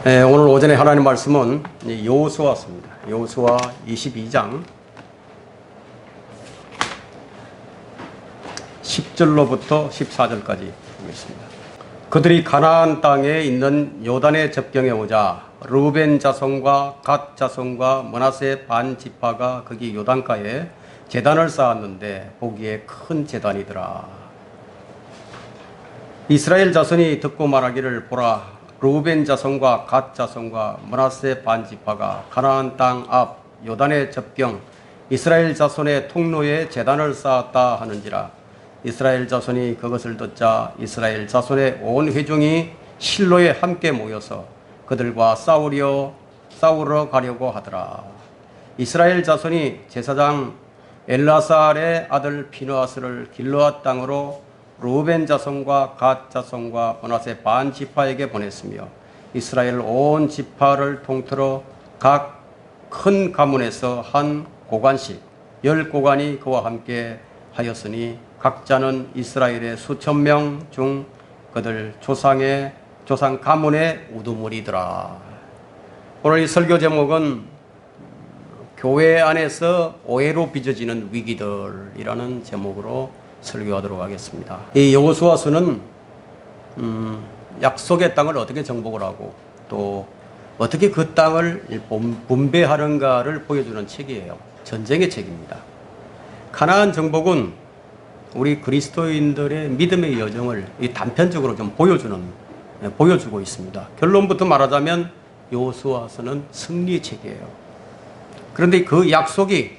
오늘 오전에 하나님 말씀은 여호수아서입니다. 여호수아 22장 10절로부터 14절까지 보겠습니다. 그들이 가나안 땅에 있는 요단의 접경에 오자 르우벤 자손과 갓 자손과 므낫세 반 지파가 거기 요단가에 제단을 쌓았는데 보기에 큰 제단이더라. 이스라엘 자손이 듣고 말하기를 보라, 르우벤 자손과 갓 자손과 므낫세 반 지파가 가나안 땅 앞 요단의 접경 이스라엘 자손의 통로에 제단을 쌓았다 하는지라. 이스라엘 자손이 그것을 듣자 이스라엘 자손의 온 회중이 실로에 함께 모여서 그들과 싸우러 가려고 하더라. 이스라엘 자손이 제사장 엘라살의 아들 피느하스를 길르앗 땅으로 르우벤 자손과 갓 자손과 므낫세 반 지파에게 보냈으며 이스라엘 온 지파를 통틀어 각 큰 가문에서 한 고관씩 10고관이 그와 함께 하였으니 각자는 이스라엘의 수천 명 중 그들 조상 가문의 우두머리더라. 오늘 이 설교 제목은 교회 안에서 오해로 빚어지는 위기들이라는 제목으로 설교하도록 하겠습니다. 이 여호수아서는 약속의 땅을 어떻게 정복을 하고 또 어떻게 그 땅을 분배하는가를 보여주는 책이에요. 전쟁의 책입니다. 가나안 정복은 우리 그리스도인들의 믿음의 여정을 단편적으로 좀 보여주고 있습니다. 결론부터 말하자면 여호수아서는 승리의 책이에요. 그런데 그 약속이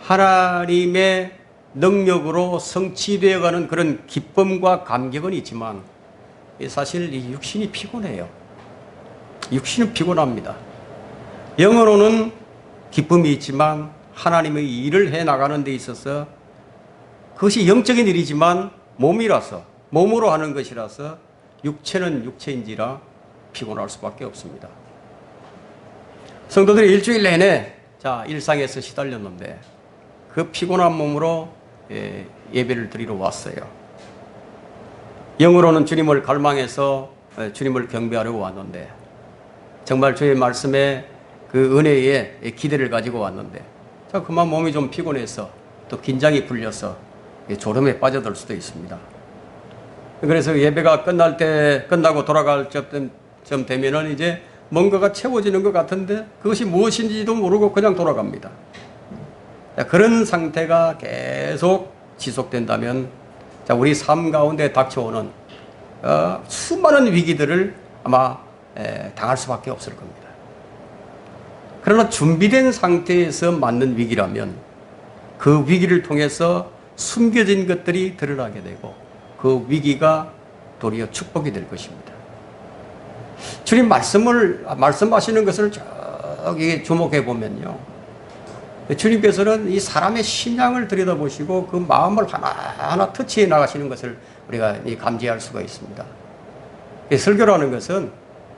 하나님의 능력으로 성취되어가는 그런 기쁨과 감격은 있지만 사실 이 육신이 피곤해요. 육신은 피곤합니다. 영으로는 기쁨이 있지만 하나님의 일을 해나가는 데 있어서 그것이 영적인 일이지만 몸으로 하는 것이라서 육체는 육체인지라 피곤할 수밖에 없습니다. 성도들이 일주일 내내 일상에서 시달렸는데 그 피곤한 몸으로 예배를 드리러 왔어요. 영으로는 주님을 갈망해서 주님을 경배하려고 왔는데 정말 주의 말씀에 그 은혜에 기대를 가지고 왔는데 그만 몸이 좀 피곤해서 또 긴장이 풀려서 졸음에 빠져들 수도 있습니다. 그래서 예배가 끝나고 돌아갈 점 되면은 이제 뭔가가 채워지는 것 같은데 그것이 무엇인지도 모르고 그냥 돌아갑니다. 그런 상태가 계속 지속된다면 우리 삶 가운데 닥쳐오는 수많은 위기들을 아마 당할 수밖에 없을 겁니다. 그러나 준비된 상태에서 맞는 위기라면 그 위기를 통해서 숨겨진 것들이 드러나게 되고 그 위기가 도리어 축복이 될 것입니다. 주님 말씀하시는 것을 저기 주목해 보면요, 주님께서는 이 사람의 신앙을 들여다보시고 그 마음을 하나하나 터치해 나가시는 것을 우리가 감지할 수가 있습니다. 설교라는 것은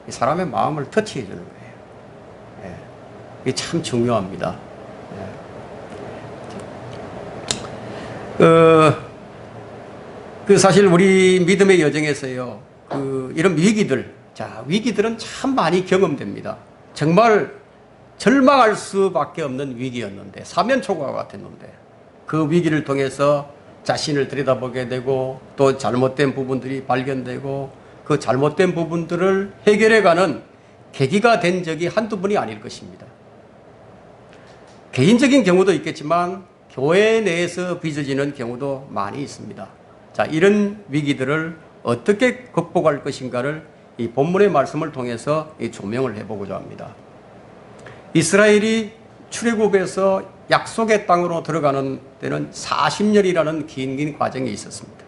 이 사람의 마음을 터치해 주는 거예요. 이게 참 중요합니다. 사실 우리 믿음의 여정에서요, 이런 위기들은 참 많이 경험됩니다. 정말 절망할 수밖에 없는 위기였는데, 사면초가 같았는데, 그 위기를 통해서 자신을 들여다보게 되고, 또 잘못된 부분들이 발견되고, 그 잘못된 부분들을 해결해가는 계기가 된 적이 한두 번이 아닐 것입니다. 개인적인 경우도 있겠지만, 교회 내에서 빚어지는 경우도 많이 있습니다. 이런 위기들을 어떻게 극복할 것인가를 이 본문의 말씀을 통해서 조명을 해보고자 합니다. 이스라엘이 출애굽에서 약속의 땅으로 들어가는 데는 40년이라는 긴 과정이 있었습니다.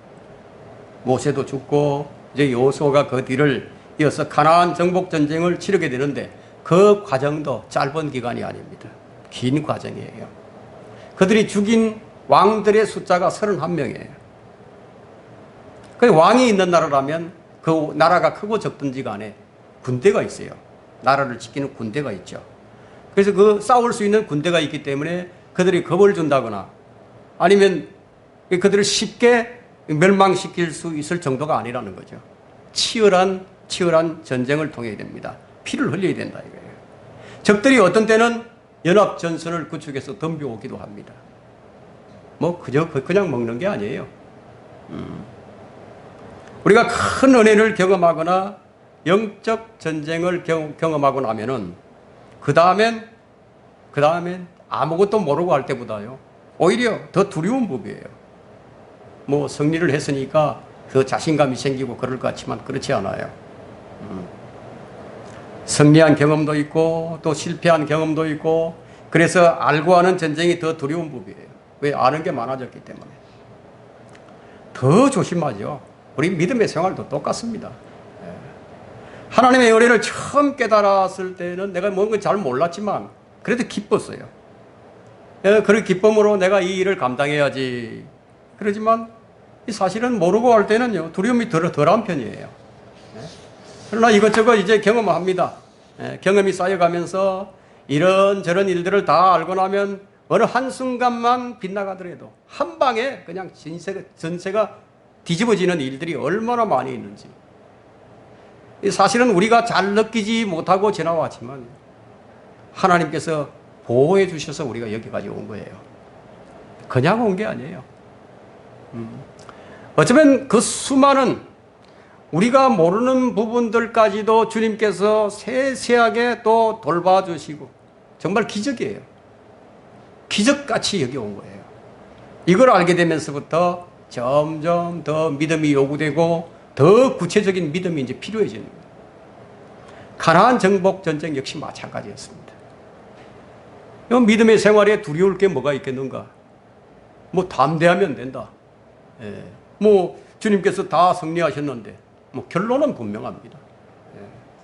모세도 죽고 이제 여호수아가 그 뒤를 이어서 가나안 정복 전쟁을 치르게 되는데 그 과정도 짧은 기간이 아닙니다. 긴 과정이에요. 그들이 죽인 왕들의 숫자가 31명이에요. 그 왕이 있는 나라라면 그 나라가 크고 적든지 간에 군대가 있어요. 나라를 지키는 군대가 있죠. 그래서 그 싸울 수 있는 군대가 있기 때문에 그들이 겁을 준다거나 아니면 그들을 쉽게 멸망시킬 수 있을 정도가 아니라는 거죠. 치열한 전쟁을 통해야 됩니다. 피를 흘려야 된다 이거예요. 적들이 어떤 때는 연합전선을 구축해서 덤벼오기도 합니다. 뭐 그냥 먹는 게 아니에요. 우리가 큰 은혜를 경험하거나 영적 전쟁을 경험하고 나면은 그 다음엔 아무것도 모르고 할 때보다요 오히려 더 두려운 법이에요. 뭐 승리를 했으니까 더 자신감이 생기고 그럴 것 같지만 그렇지 않아요. 승리한 경험도 있고 또 실패한 경험도 있고 그래서 알고 하는 전쟁이 더 두려운 법이에요. 왜? 아는 게 많아졌기 때문에. 더 조심하죠. 우리 믿음의 생활도 똑같습니다. 하나님의 은혜를 처음 깨달았을 때는 내가 뭔가 잘 몰랐지만 그래도 기뻤어요. 그 기쁨으로 내가 이 일을 감당해야지. 그러지만 사실은 모르고 할 때는요 두려움이 덜한 편이에요. 그러나 이것저것 이제 경험합니다. 경험이 쌓여가면서 이런저런 일들을 다 알고 나면 어느 한순간만 빗나가더라도 한 방에 그냥 전세가 뒤집어지는 일들이 얼마나 많이 있는지. 사실은 우리가 잘 느끼지 못하고 지나왔지만 하나님께서 보호해 주셔서 우리가 여기까지 온 거예요. 그냥 온 게 아니에요. 어쩌면 그 수많은 우리가 모르는 부분들까지도 주님께서 세세하게 또 돌봐주시고 정말 기적이에요. 기적같이 여기 온 거예요. 이걸 알게 되면서부터 점점 더 믿음이 요구되고 더 구체적인 믿음이 이제 필요해지는 거예요. 가나안 정복 전쟁 역시 마찬가지였습니다. 믿음의 생활에 두려울 게 뭐가 있겠는가? 뭐 담대하면 된다. 뭐 주님께서 다 승리하셨는데 뭐 결론은 분명합니다.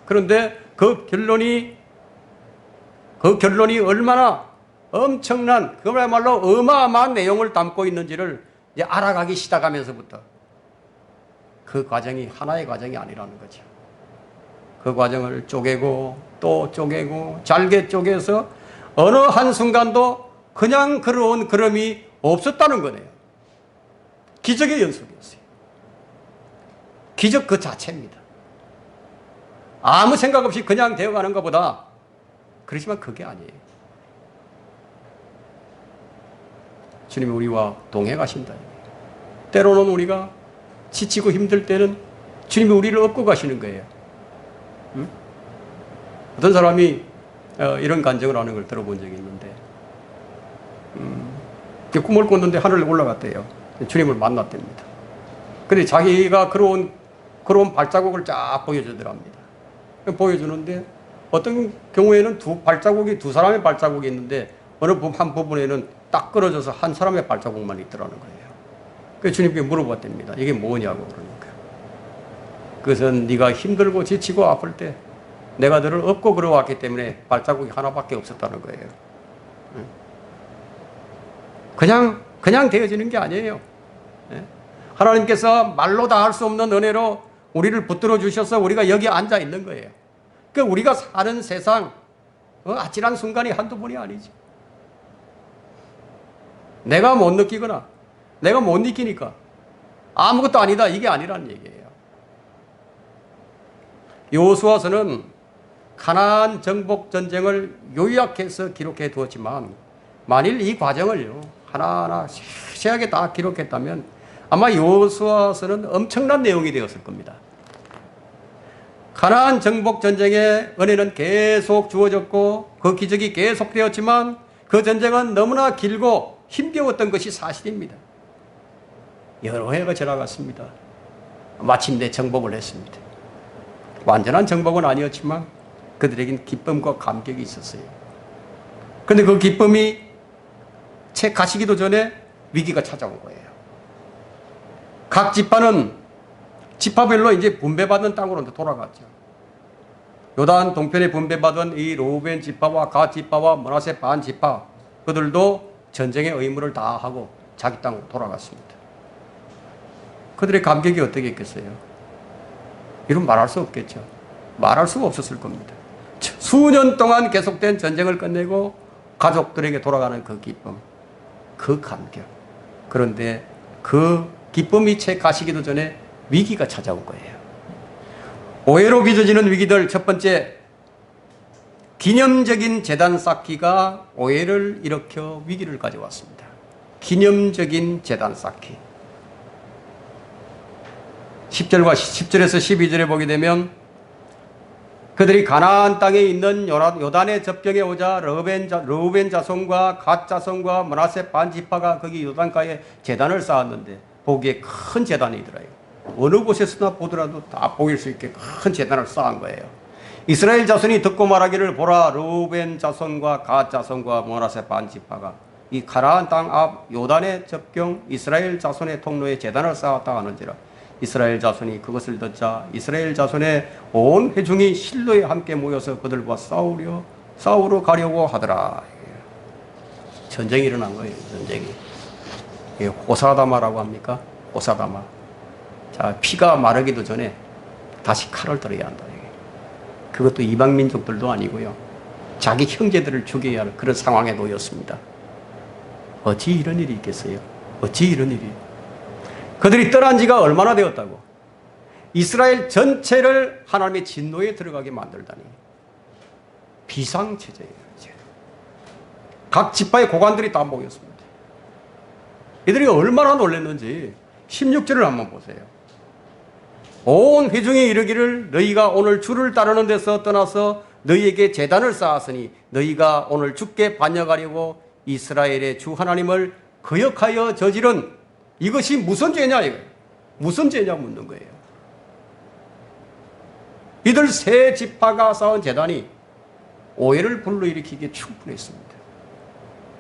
그런데 그 결론이 얼마나 엄청난 그야말로 어마어마한 내용을 담고 있는지를 이제 알아가기 시작하면서부터 그 과정이 하나의 과정이 아니라는 거죠. 그 과정을 쪼개고 또 쪼개고 잘게 쪼개서 어느 한순간도 그냥 걸어온 걸음이 없었다는 거네요. 기적의 연속이었어요. 기적 그 자체입니다. 아무 생각 없이 그냥 되어가는 것보다 그렇지만 그게 아니에요. 주님이 우리와 동행 하신다. 때로는 우리가 지치고 힘들 때는 주님이 우리를 업고 가시는 거예요. 응? 어떤 사람이 이런 간증을 하는 걸 들어본 적이 있는데 꿈을 꿨는데 하늘에 올라갔대요. 주님을 만났답니다. 근데 자기가 걸어온 발자국을 쫙 보여주더랍니다. 보여주는데 어떤 경우에는 두 사람의 발자국이 있는데 어느 한 부분에는 딱 끊어져서 한 사람의 발자국만 있더라는 거예요. 그래서 주님께 물어봤답니다. 이게 뭐냐고 그러니까. 그것은 네가 힘들고 지치고 아플 때 내가 너를 업고 걸어왔기 때문에 발자국이 하나밖에 없었다는 거예요. 그냥 되어지는 게 아니에요. 하나님께서 말로 다 할 수 없는 은혜로 우리를 붙들어 주셔서 우리가 여기 앉아 있는 거예요. 그러니까 우리가 사는 세상 아찔한 순간이 한두 번이 아니지. 내가 못 느끼거나 내가 못 느끼니까 아무것도 아니다 이게 아니라는 얘기예요. 여호수아서는 가나안 정복 전쟁을 요약해서 기록해 두었지만 만일 이 과정을요 하나하나 세세하게 다 기록했다면 아마 여호수아서는 엄청난 내용이 되었을 겁니다. 가나안 정복 전쟁의 은혜는 계속 주어졌고 그 기적이 계속되었지만 그 전쟁은 너무나 길고 힘겨웠던 것이 사실입니다. 여러 해가 지나갔습니다. 마침내 정복을 했습니다. 완전한 정복은 아니었지만 그들에겐 기쁨과 감격이 있었어요. 그런데 그 기쁨이 채 가시기도 전에 위기가 찾아온 거예요. 각 지파는 지파별로 이제 분배받은 땅으로 돌아갔죠. 요단 동편에 분배받은 이 로벤 지파와 갓 지파와 므낫세 반 지파 그들도 전쟁의 의무를 다 하고 자기 땅으로 돌아갔습니다. 그들의 감격이 어떻게 했겠어요? 이런 말할 수 없겠죠. 말할 수가 없었을 겁니다. 수년 동안 계속된 전쟁을 끝내고 가족들에게 돌아가는 그 기쁨, 그 감격. 그런데 그 기쁨이 채 가시기도 전에 위기가 찾아온 거예요. 오해로 빚어지는 위기들 첫 번째 기념적인 제단 쌓기가 오해를 일으켜 위기를 가져왔습니다. 기념적인 제단 쌓기. 10절에서 12절에 보게 되면 그들이 가나안 땅에 있는 요단의 접경에 오자 르우벤 자손과 갓 자손과 므낫세 반 지파가 거기 요단가에 제단을 쌓았는데 보기에 큰 제단이더라요. 어느 곳에서나 보더라도 다 보일 수 있게 큰 제단을 쌓은 거예요. 이스라엘 자손이 듣고 말하기를 보라, 르우벤 자손과 갓 자손과 므낫세 반 지파가 이 가나안 땅 앞 요단의 접경 이스라엘 자손의 통로에 제단을 쌓았다 하는지라. 이스라엘 자손이 그것을 듣자 이스라엘 자손의 온 회중이 실로에 함께 모여서 그들과 싸우러 가려고 하더라. 전쟁이 일어난 거예요. 전쟁이. 호사다마라고 합니까? 호사다마. 자, 피가 마르기도 전에 다시 칼을 들어야 한다. 그것도 이방 민족들도 아니고요. 자기 형제들을 죽여야 할 그런 상황에 놓였습니다. 어찌 이런 일이 있겠어요? 어찌 이런 일이? 그들이 떠난 지가 얼마나 되었다고? 이스라엘 전체를 하나님의 진노에 들어가게 만들다니. 비상체제예요. 이제. 각 지파의 고관들이 다 모였습니다. 이들이 얼마나 놀랐는지 16절을 한번 보세요. 온 회중이 이르기를 너희가 오늘 주를 따르는 데서 떠나서 너희에게 제단을 쌓았으니 너희가 오늘 주께 반역하려고 이스라엘의 주 하나님을 거역하여 저지른 이것이 무슨 죄냐 이거예요. 무슨 죄냐 묻는 거예요. 이들 세 지파가 쌓은 제단이 오해를 불러일으키기에 충분했습니다.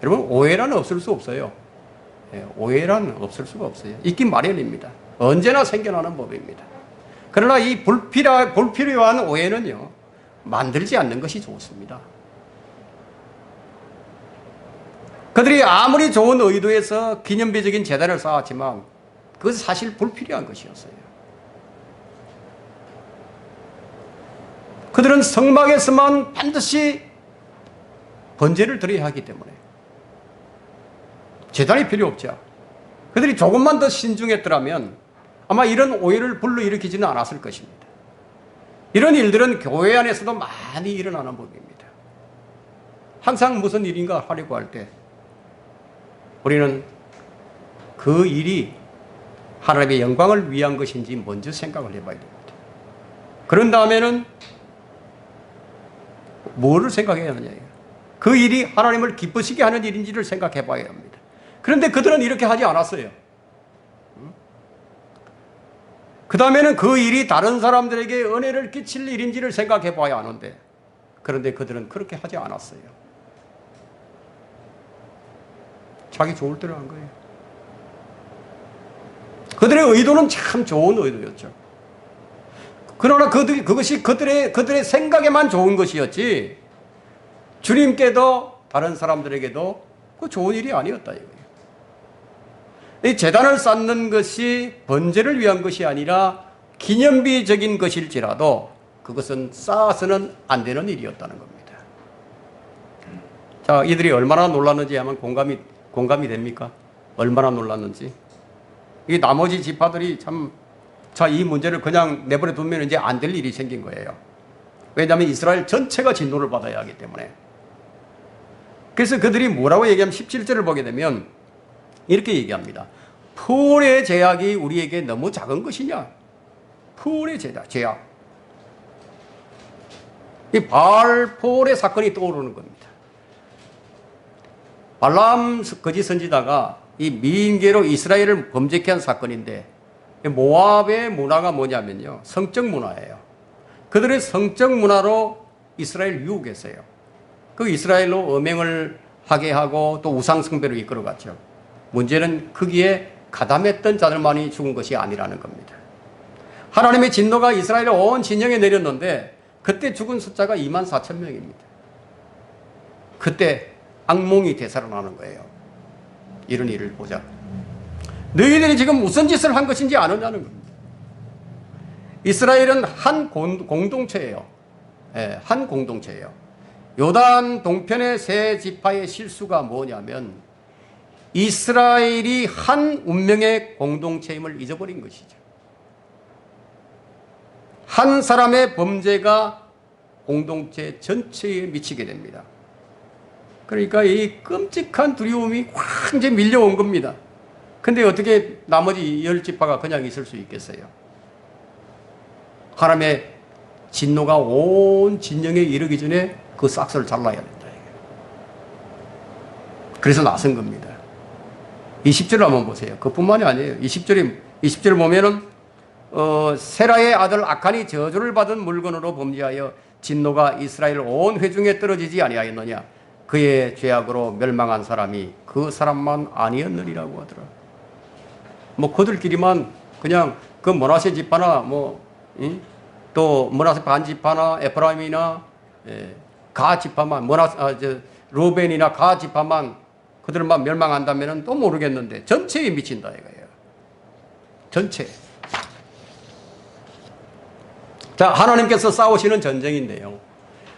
여러분 오해란 없을 수 없어요. 오해란 없을 수가 없어요. 있긴 마련입니다. 언제나 생겨나는 법입니다. 그러나 이 불필요한 오해는요 만들지 않는 것이 좋습니다. 그들이 아무리 좋은 의도에서 기념비적인 제단을 쌓았지만 그것은 사실 불필요한 것이었어요. 그들은 성막에서만 반드시 번제를 드려야 하기 때문에 제단이 필요 없죠. 그들이 조금만 더 신중했더라면 아마 이런 오해를 불러일으키지는 않았을 것입니다. 이런 일들은 교회 안에서도 많이 일어나는 법입니다. 항상 무슨 일인가 하려고 할 때 우리는 그 일이 하나님의 영광을 위한 것인지 먼저 생각을 해봐야 됩니다. 그런 다음에는 뭐를 생각해야 하느냐예요. 그 일이 하나님을 기쁘시게 하는 일인지를 생각해 봐야 합니다. 그런데 그들은 이렇게 하지 않았어요. 그 다음에는 그 일이 다른 사람들에게 은혜를 끼칠 일인지를 생각해 봐야 하는데 그런데 그들은 그렇게 하지 않았어요. 자기 좋을 대로 한 거예요. 그들의 의도는 참 좋은 의도였죠. 그러나 그것이 그들의 생각에만 좋은 것이었지 주님께도 다른 사람들에게도 그 좋은 일이 아니었다 이거예요. 이 제단을 쌓는 것이 번제를 위한 것이 아니라 기념비적인 것일지라도 그것은 쌓아서는 안 되는 일이었다는 겁니다. 자, 이들이 얼마나 놀랐는지 하면 공감이 됩니까? 얼마나 놀랐는지. 이 나머지 지파들이 이 문제를 그냥 내버려 두면 이제 안 될 일이 생긴 거예요. 왜냐하면 이스라엘 전체가 진노를 받아야 하기 때문에. 그래서 그들이 뭐라고 얘기하면 17절을 보게 되면 이렇게 얘기합니다. 풀의 제약이 우리에게 너무 작은 것이냐? 풀의 제약. 이 바알폴의 사건이 떠오르는 겁니다. 발람 거짓 선지자가 이 미인계로 이스라엘을 범죄케 한 사건인데 모압의 문화가 뭐냐면요. 성적 문화예요. 그들의 성적 문화로 이스라엘 유혹했어요. 그 이스라엘로 음행을 하게 하고 또 우상숭배로 이끌어갔죠. 문제는 거기에 가담했던 자들만이 죽은 것이 아니라는 겁니다. 하나님의 진노가 이스라엘의 온 진영에 내렸는데 그때 죽은 숫자가 24,000명입니다. 그때 악몽이 되살아나는 거예요. 이런 일을 보자. 너희들이 지금 무슨 짓을 한 것인지 아느냐는 겁니다. 이스라엘은 한 공동체예요. 네, 한 공동체예요. 요단 동편의 세 지파의 실수가 뭐냐면 이스라엘이 한 운명의 공동체임을 잊어버린 것이죠. 한 사람의 범죄가 공동체 전체에 미치게 됩니다. 그러니까 이 끔찍한 두려움이 확 이제 밀려온 겁니다. 근데 어떻게 나머지 10지파가 그냥 있을 수 있겠어요? 하나님의 진노가 온 진영에 이르기 전에 그 싹스를 잘라야 된다. 그래서 나선 겁니다. 20절을 한번 보세요. 그뿐만이 아니에요. 20절 보면은 세라의 아들 아칸이 저주를 받은 물건으로 범죄하여 진노가 이스라엘 온 회중에 떨어지지 아니하였느냐. 그의 죄악으로 멸망한 사람이 그 사람만 아니었느니라고 하더라. 뭐 그들끼리만 그냥 그 므낫세 지파나 또 므낫세 반 지파나 에프라임이나 가 지파만 루벤이나 가 지파만 그들만 멸망한다면은 또 모르겠는데 전체에 미친다 이거예요. 전체. 자, 하나님께서 싸우시는 전쟁인데요.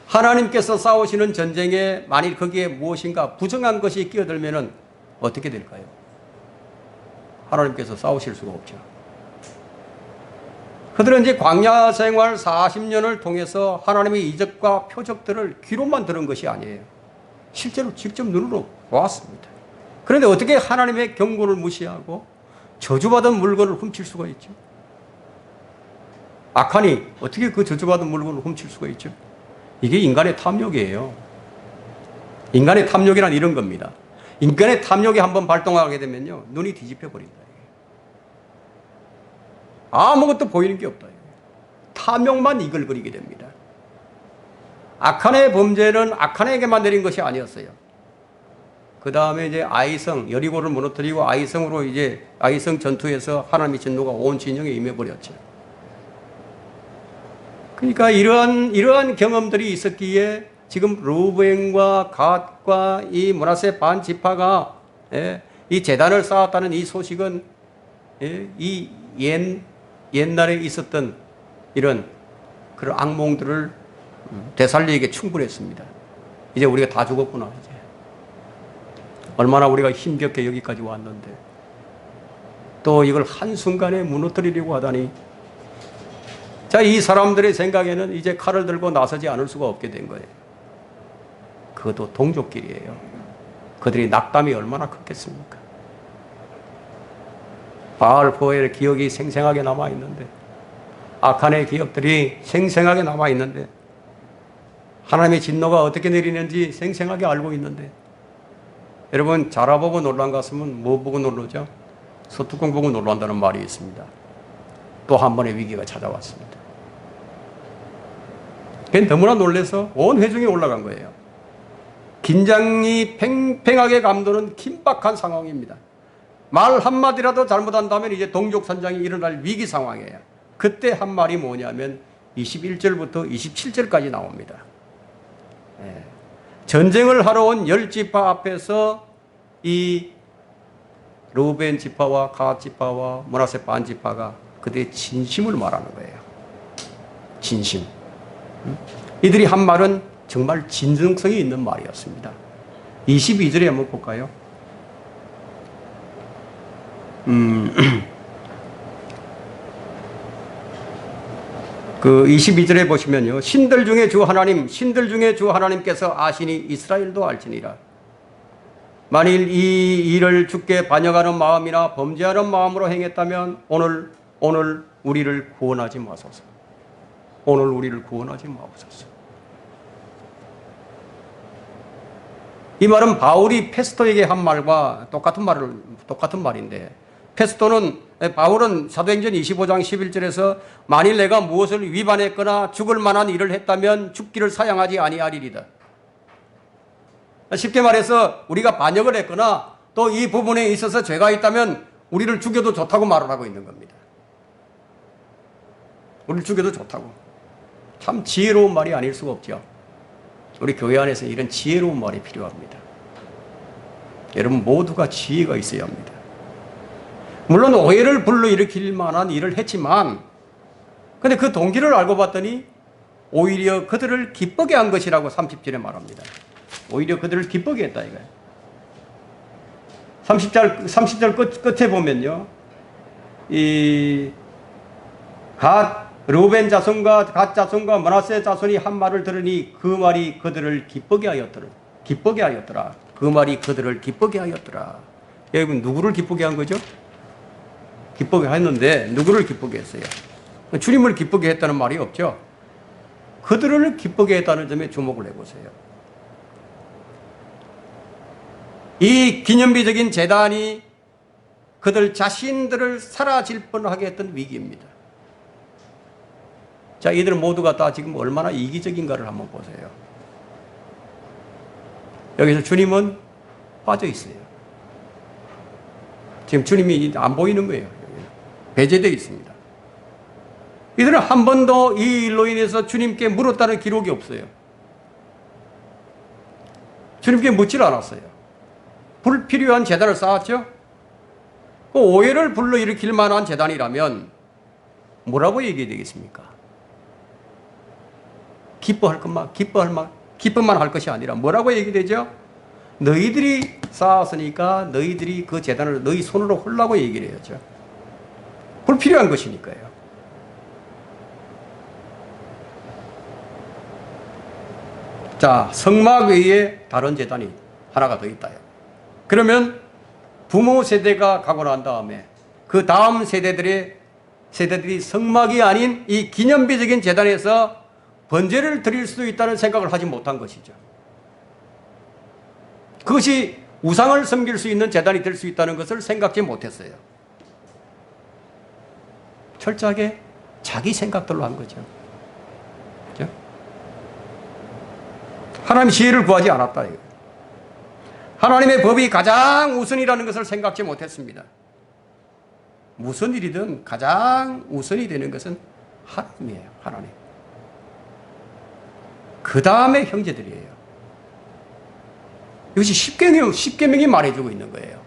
하나님께서 싸우시는 전쟁에 만일 거기에 무엇인가 부정한 것이 끼어들면은 어떻게 될까요? 하나님께서 싸우실 수가 없죠. 그들은 이제 광야 생활 40년을 통해서 하나님의 이적과 표적들을 귀로만 들은 것이 아니에요. 실제로 직접 눈으로 보았습니다. 그런데 어떻게 하나님의 경고를 무시하고 저주받은 물건을 훔칠 수가 있죠? 아칸이 어떻게 그 저주받은 물건을 훔칠 수가 있죠? 이게 인간의 탐욕이에요. 인간의 탐욕이란 이런 겁니다. 인간의 탐욕이 한번 발동하게 되면요, 눈이 뒤집혀 버린다. 아무것도 보이는 게 없다. 탐욕만 이글거리게 됩니다. 아칸의 범죄는 아칸에게만 내린 것이 아니었어요. 그 다음에 이제 아이성, 여리고를 무너뜨리고 아이성으로 이제 아이성 전투에서 하나님의 진노가 온 진영에 임해버렸죠. 그러니까 이러한 경험들이 있었기에 지금 루벤과 갓과 이 므낫세 반 지파가 이 제단을 쌓았다는 이 소식은 이 옛날에 있었던 이런 그런 악몽들을 되살리기에 충분했습니다. 이제 우리가 다 죽었구나. 이제 얼마나 우리가 힘겹게 여기까지 왔는데 또 이걸 한순간에 무너뜨리려고 하다니. 자, 이 사람들의 생각에는 이제 칼을 들고 나서지 않을 수가 없게 된 거예요. 그것도 동족끼리예요. 그들이 낙담이 얼마나 컸겠습니까? 바알포엘의 기억이 생생하게 남아있는데, 아칸의 기억들이 생생하게 남아있는데, 하나님의 진노가 어떻게 내리는지 생생하게 알고 있는데, 여러분 자라보고 놀란 가슴은 뭐 보고 놀라죠? 소뚜껑 보고 놀란다는 말이 있습니다. 또 한 번의 위기가 찾아왔습니다. 그게 너무나 놀라서 온 회중이 올라간 거예요. 긴장이 팽팽하게 감도는 긴박한 상황입니다. 말 한마디라도 잘못한다면 이제 동족선장이 일어날 위기 상황이에요. 그때 한 말이 뭐냐면 21절부터 27절까지 나옵니다. 전쟁을 하러 온 10지파 앞에서 이 루벤 지파와 갓 지파와 므낫세 반 지파가 그들의 진심을 말하는 거예요. 진심. 이들이 한 말은 정말 진정성이 있는 말이었습니다. 22절에 한번 볼까요? 그 22절에 보시면요, 신들 중에 주 하나님께서 아시니 이스라엘도 알지니라. 만일 이 일을 주께 반역하는 마음이나 범죄하는 마음으로 행했다면 오늘 우리를 구원하지 마소서. 오늘 우리를 구원하지 마옵소서. 이 말은 바울이 페스토에게 한 말과 똑같은 말인데, 바울은 사도행전 25장 11절에서 만일 내가 무엇을 위반했거나 죽을 만한 일을 했다면 죽기를 사양하지 아니하리이다. 쉽게 말해서 우리가 반역을 했거나 또 이 부분에 있어서 죄가 있다면 우리를 죽여도 좋다고 말을 하고 있는 겁니다. 우리를 죽여도 좋다고. 참 지혜로운 말이 아닐 수가 없죠. 우리 교회 안에서 이런 지혜로운 말이 필요합니다. 여러분 모두가 지혜가 있어야 합니다. 물론 오해를 불러일으킬 만한 일을 했지만, 근데 그 동기를 알고 봤더니 오히려 그들을 기쁘게 한 것이라고 30절에 말합니다. 오히려 그들을 기쁘게 했다 이거예요. 30절 끝에 보면요, 이 르우벤 자손과 갓 자손과 므낫세 자손이 한 말을 들으니 그 말이 그들을 기쁘게 하였더라. 그 말이 그들을 기쁘게 하였더라. 여러분, 누구를 기쁘게 한 거죠? 기쁘게 했는데 누구를 기쁘게 했어요? 주님을 기쁘게 했다는 말이 없죠. 그들을 기쁘게 했다는 점에 주목을 해보세요. 이 기념비적인 재단이 그들 자신들을 사라질 뻔하게 했던 위기입니다. 자, 이들 모두가 다 지금 얼마나 이기적인가를 한번 보세요. 여기서 주님은 빠져 있어요. 지금 주님이 안 보이는 거예요. 배제되어 있습니다. 이들은 한 번도 이 일로 인해서 주님께 물었다는 기록이 없어요. 주님께 묻질 않았어요. 불필요한 재단을 쌓았죠. 그 오해를 불러일으킬 만한 재단이라면 뭐라고 얘기해야 되겠습니까? 기뻐만 할 것이 아니라 뭐라고 얘기되죠? 너희들이 쌓았으니까 너희들이 그 재단을 너희 손으로 홀라고 얘기를 해야죠. 불필요한 것이니까요. 자, 성막 외에 다른 재단이 하나가 더 있다요. 그러면 부모 세대가 가고 난 다음에 그 다음 세대들이 성막이 아닌 이 기념비적인 재단에서 번제를 드릴 수도 있다는 생각을 하지 못한 것이죠. 그것이 우상을 섬길 수 있는 재단이 될 수 있다는 것을 생각지 못했어요. 철저하게 자기 생각들로 한 거죠. 그렇죠? 하나님 지혜를 구하지 않았다. 이거. 하나님의 법이 가장 우선이라는 것을 생각지 못했습니다. 무슨 일이든 가장 우선이 되는 것은 하나님이에요. 하나님. 그 다음에 형제들이에요. 이것이 십계명이 말해주고 있는 거예요.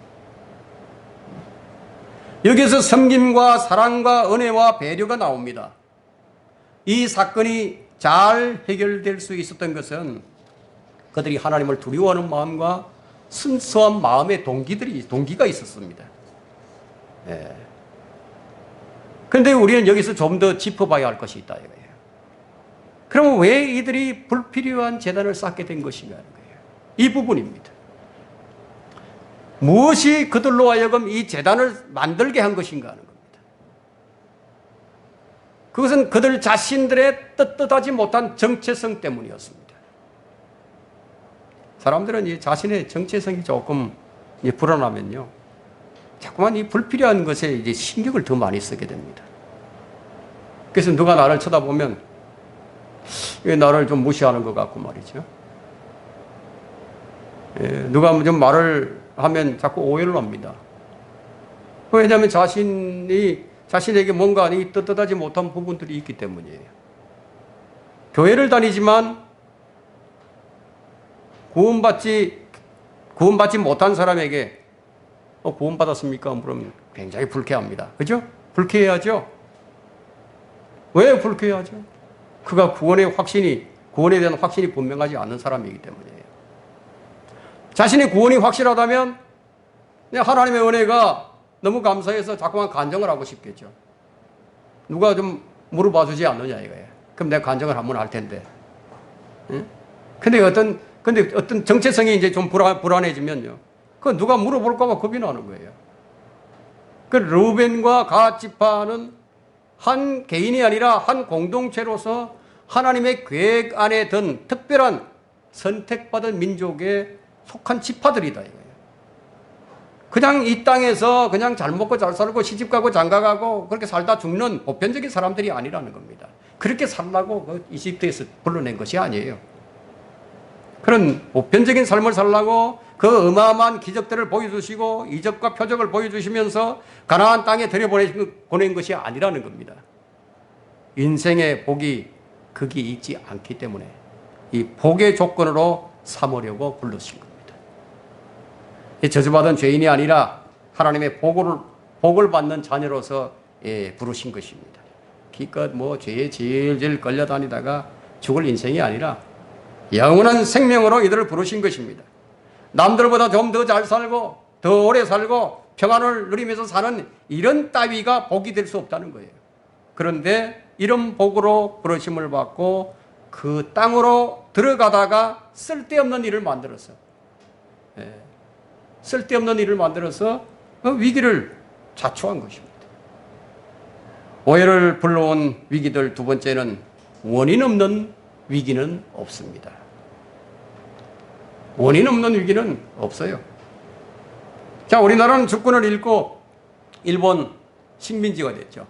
여기서 섬김과 사랑과 은혜와 배려가 나옵니다. 이 사건이 잘 해결될 수 있었던 것은 그들이 하나님을 두려워하는 마음과 순수한 마음의 동기가 있었습니다. 예. 그런데 우리는 여기서 좀 더 짚어봐야 할 것이 있다 이거예요. 그러면 왜 이들이 불필요한 재단을 쌓게 된 것인가 하는 거예요. 이 부분입니다. 무엇이 그들로 하여금 이 재단을 만들게 한 것인가 하는 겁니다. 그것은 그들 자신들의 떳떳하지 못한 정체성 때문이었습니다. 사람들은 이 자신의 정체성이 조금 불안하면요, 자꾸만 이 불필요한 것에 이제 신경을 더 많이 쓰게 됩니다. 그래서 누가 나를 쳐다보면 나를 좀 무시하는 것 같고 말이죠. 누가 좀 말을 하면 자꾸 오해를 합니다. 왜냐하면 자신에게 뭔가 떳떳하지 못한 부분들이 있기 때문이에요. 교회를 다니지만 구원받지 못한 사람에게 구원받았습니까? 물으면 굉장히 불쾌합니다. 그죠? 불쾌해하죠? 왜 불쾌해하죠? 그가 구원에 대한 확신이 분명하지 않은 사람이기 때문이에요. 자신의 구원이 확실하다면 하나님의 은혜가 너무 감사해서 자꾸만 간증을 하고 싶겠죠. 누가 좀 물어봐 주지 않느냐 이거예요. 그럼 내가 간증을 한번 할 텐데. 근데 어떤 정체성이 이제 좀 불안해지면요, 그 누가 물어볼까봐 겁이 나는 거예요. 그 르우벤과 갓 지파는 한 개인이 아니라 한 공동체로서 하나님의 계획 안에 든 특별한 선택받은 민족에 속한 지파들이다 이거예요. 그냥 이 땅에서 그냥 잘 먹고 잘 살고 시집가고 장가가고 그렇게 살다 죽는 보편적인 사람들이 아니라는 겁니다. 그렇게 살라고 그 이집트에서 불러낸 것이 아니에요. 그런 보편적인 삶을 살라고 그 어마어마한 기적들을 보여주시고 이적과 표적을 보여주시면서 가나안 땅에 들여보낸 것이 아니라는 겁니다. 인생의 복이 극이 있지 않기 때문에 이 복의 조건으로 삼으려고 불러주신 겁니다. 이 저주받은 죄인이 아니라 하나님의 복을 받는 자녀로서 부르신 것입니다. 기껏 죄에 질질 끌려다니다가 죽을 인생이 아니라 영원한 생명으로 이들을 부르신 것입니다. 남들보다 좀 더 잘 살고 더 오래 살고 평안을 누리면서 사는 이런 따위가 복이 될 수 없다는 거예요. 그런데 이런 복으로 부르심을 받고 그 땅으로 들어가다가 쓸데없는 일을 만들어서 쓸데없는 일을 만들어서 위기를 자초한 것입니다. 오해를 불러온 위기들 두 번째는 원인 없는 위기는 없습니다. 원인 없는 위기는 없어요. 자, 우리나라는 주권을 잃고 일본 식민지가 됐죠.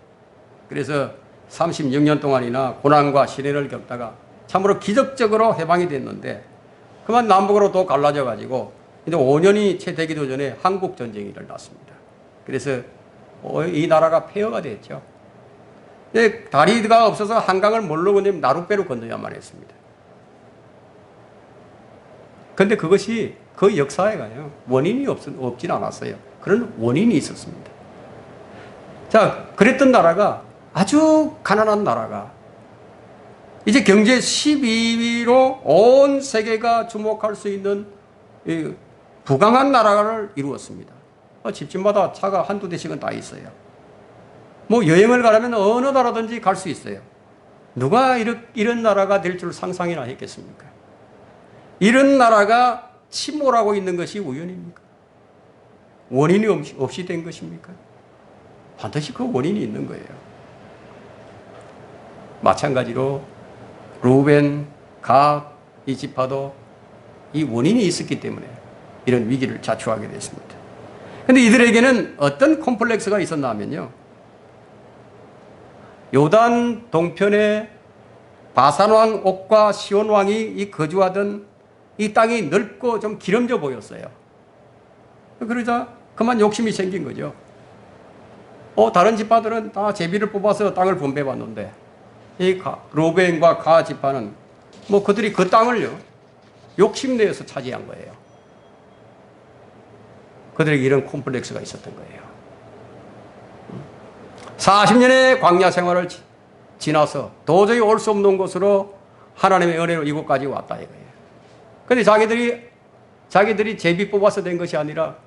그래서 36년 동안이나 고난과 시련을 겪다가 참으로 기적적으로 해방이 됐는데 그만 남북으로 또 갈라져 가지고 이제 5년이 채 되기도 전에 한국 전쟁이 일어났습니다. 그래서 이 나라가 폐허가 됐죠. 다리가 없어서 한강을 뭘로 건너면 나룻배로 건너야만 했습니다. 그런데 그것이 그 역사에가요 원인이 없진 않았어요. 그런 원인이 있었습니다. 자, 그랬던 나라가 아주 가난한 나라가 이제 경제 12위로 온 세계가 주목할 수 있는 부강한 나라를 이루었습니다. 집집마다 차가 한두 대씩은 다 있어요. 뭐 여행을 가려면 어느 나라든지 갈 수 있어요. 누가 이런 나라가 될 줄 상상이나 했겠습니까? 이런 나라가 침몰하고 있는 것이 우연입니까? 원인이 없이 된 것입니까? 반드시 그 원인이 있는 거예요. 마찬가지로 루벤, 갓, 이 지파도 이 원인이 있었기 때문에 이런 위기를 자초하게 됐습니다. 그런데 이들에게는 어떤 콤플렉스가 있었나 하면요, 요단 동편에 바산왕 옥과 시온왕이 거주하던 이 땅이 넓고 좀 기름져 보였어요. 그러자 그만 욕심이 생긴 거죠. 다른 지파들은 다 제비를 뽑아서 땅을 분배받는데 이 로벤과 가 지파는 뭐 그들이 그 땅을요 욕심내어서 차지한 거예요. 그들에게 이런 콤플렉스가 있었던 거예요. 40년의 광야 생활을 지나서 도저히 올 수 없는 곳으로 하나님의 은혜로 이곳까지 왔다 이거예요. 그런데 자기들이 제비 뽑아서 된 것이 아니라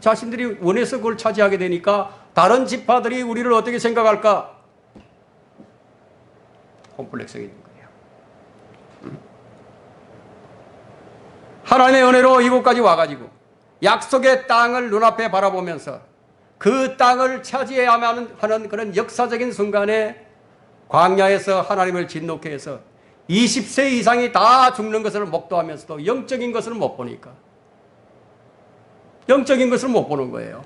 자신들이 원해서 그걸 차지하게 되니까 다른 지파들이 우리를 어떻게 생각할까? 콤플렉스가 있는 거예요. 하나님의 은혜로 이곳까지 와가지고 약속의 땅을 눈앞에 바라보면서 그 땅을 차지해야만 하는 그런 역사적인 순간에 광야에서 하나님을 진노케 해서 20세 이상이 다 죽는 것을 목도하면서도 영적인 것을 못 보니까 영적인 것을 못 보는 거예요.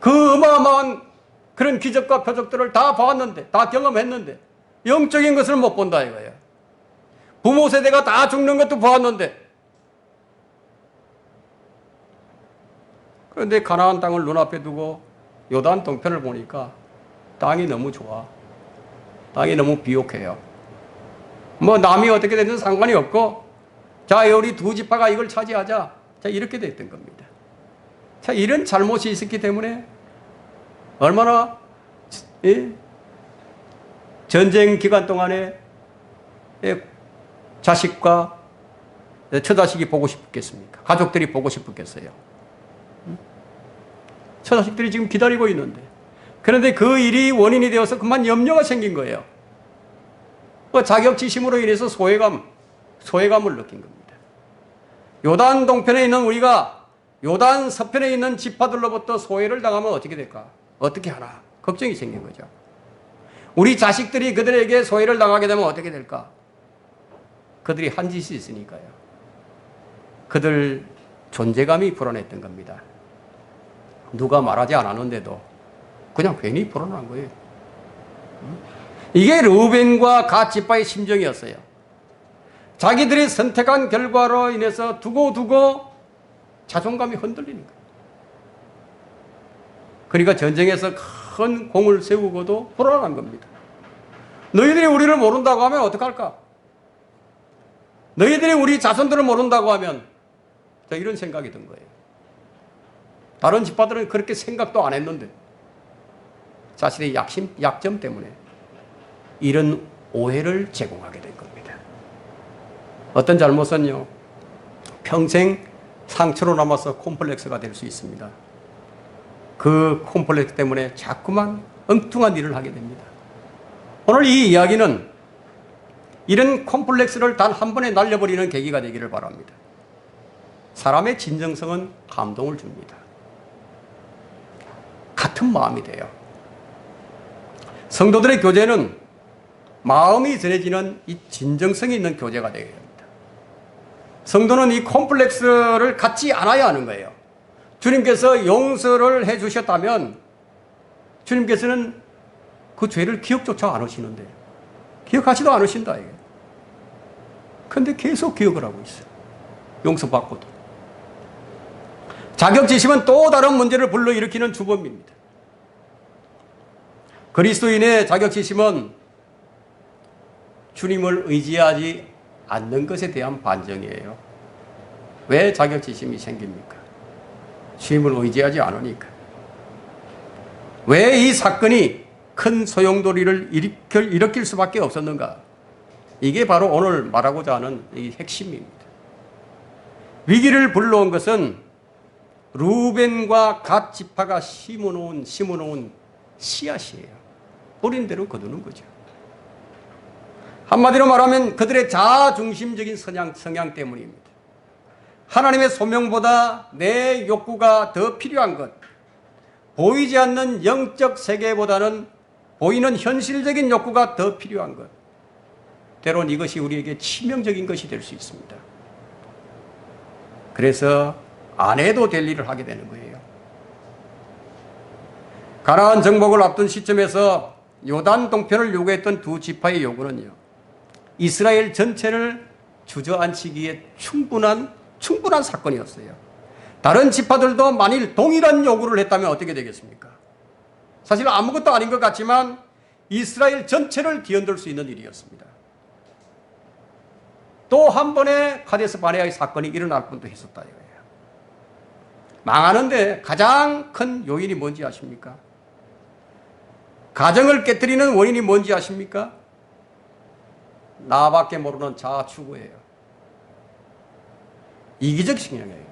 그 어마어마한 그런 기적과 표적들을 다 봤는데, 다 경험했는데 영적인 것을 못 본다 이거예요. 부모 세대가 다 죽는 것도 보았는데, 그런데 가나안 땅을 눈앞에 두고 요단 동편을 보니까 땅이 너무 좋아. 땅이 너무 비옥해요. 뭐 남이 어떻게 되든 상관이 없고, 자, 우리 두 지파가 이걸 차지하자. 자, 이렇게 됐던 겁니다. 자, 이런 잘못이 있었기 때문에 얼마나 전쟁 기간 동안에 자식과 처자식이 보고 싶겠습니까? 가족들이 보고 싶었겠어요. 처자식들이 지금 기다리고 있는데, 그런데 그 일이 원인이 되어서 그만 염려가 생긴 거예요. 그 자격지심으로 인해서 소외감을 느낀 겁니다. 요단 동편에 있는 우리가 요단 서편에 있는 지파들로부터 소외를 당하면 어떻게 될까? 어떻게 하나? 걱정이 생긴 거죠. 우리 자식들이 그들에게 소외를 당하게 되면 어떻게 될까? 그들이 한 짓이 있으니까요. 그들 존재감이 불안했던 겁니다. 누가 말하지 않았는데도 그냥 괜히 불안한 거예요. 이게 르우벤과 갓 지파의 심정이었어요. 자기들이 선택한 결과로 인해서 두고두고 자존감이 흔들리는 거예요. 그러니까 전쟁에서 큰 공을 세우고도 불안한 겁니다. 너희들이 우리를 모른다고 하면 어떡할까? 너희들이 우리 자손들을 모른다고 하면, 이런 생각이 든 거예요. 다른 지파들은 그렇게 생각도 안 했는데 자신의 약점 때문에 이런 오해를 제공하게 된 겁니다. 어떤 잘못은요, 평생 상처로 남아서 콤플렉스가 될 수 있습니다. 그 콤플렉스 때문에 자꾸만 엉뚱한 일을 하게 됩니다. 오늘 이 이야기는 이런 콤플렉스를 단 한 번에 날려버리는 계기가 되기를 바랍니다. 사람의 진정성은 감동을 줍니다. 같은 마음이 돼요. 성도들의 교제는 마음이 전해지는 이 진정성이 있는 교제가 되어야 됩니다. 성도는 이 콤플렉스를 갖지 않아야 하는 거예요. 주님께서 용서를 해 주셨다면 주님께서는 그 죄를 기억조차 안 하시는데 기억하지도 않으신다. 그런데 계속 기억을 하고 있어요. 용서받고도. 자격지심은 또 다른 문제를 불러일으키는 주범입니다. 그리스도인의 자격지심은 주님을 의지하지 않는 것에 대한 반정이에요. 왜 자격지심이 생깁니까? 주님을 의지하지 않으니까. 왜 이 사건이 큰 소용돌이를 일으킬 수밖에 없었는가? 이게 바로 오늘 말하고자 하는 이 핵심입니다. 위기를 불러온 것은 루벤과 갓 지파가 심어놓은 씨앗이에요. 뿌린 대로 거두는 거죠. 한마디로 말하면 그들의 자아중심적인 성향 때문입니다. 하나님의 소명보다 내 욕구가 더 필요한 것, 보이지 않는 영적 세계보다는 보이는 현실적인 욕구가 더 필요한 것, 때론 이것이 우리에게 치명적인 것이 될 수 있습니다. 그래서 안 해도 될 일을 하게 되는 거예요. 가나안 정복을 앞둔 시점에서 요단 동편을 요구했던 두 지파의 요구는요, 이스라엘 전체를 주저앉히기에 충분한 사건이었어요. 다른 지파들도 만일 동일한 요구를 했다면 어떻게 되겠습니까? 사실 아무것도 아닌 것 같지만 이스라엘 전체를 뒤흔들 수 있는 일이었습니다. 또 한 번의 카데스 바네아의 사건이 일어날 뻔도 했었다 이거예요. 망하는데 가장 큰 요인이 뭔지 아십니까? 가정을 깨뜨리는 원인이 뭔지 아십니까? 나밖에 모르는 자아 추구예요. 이기적 성향이에요.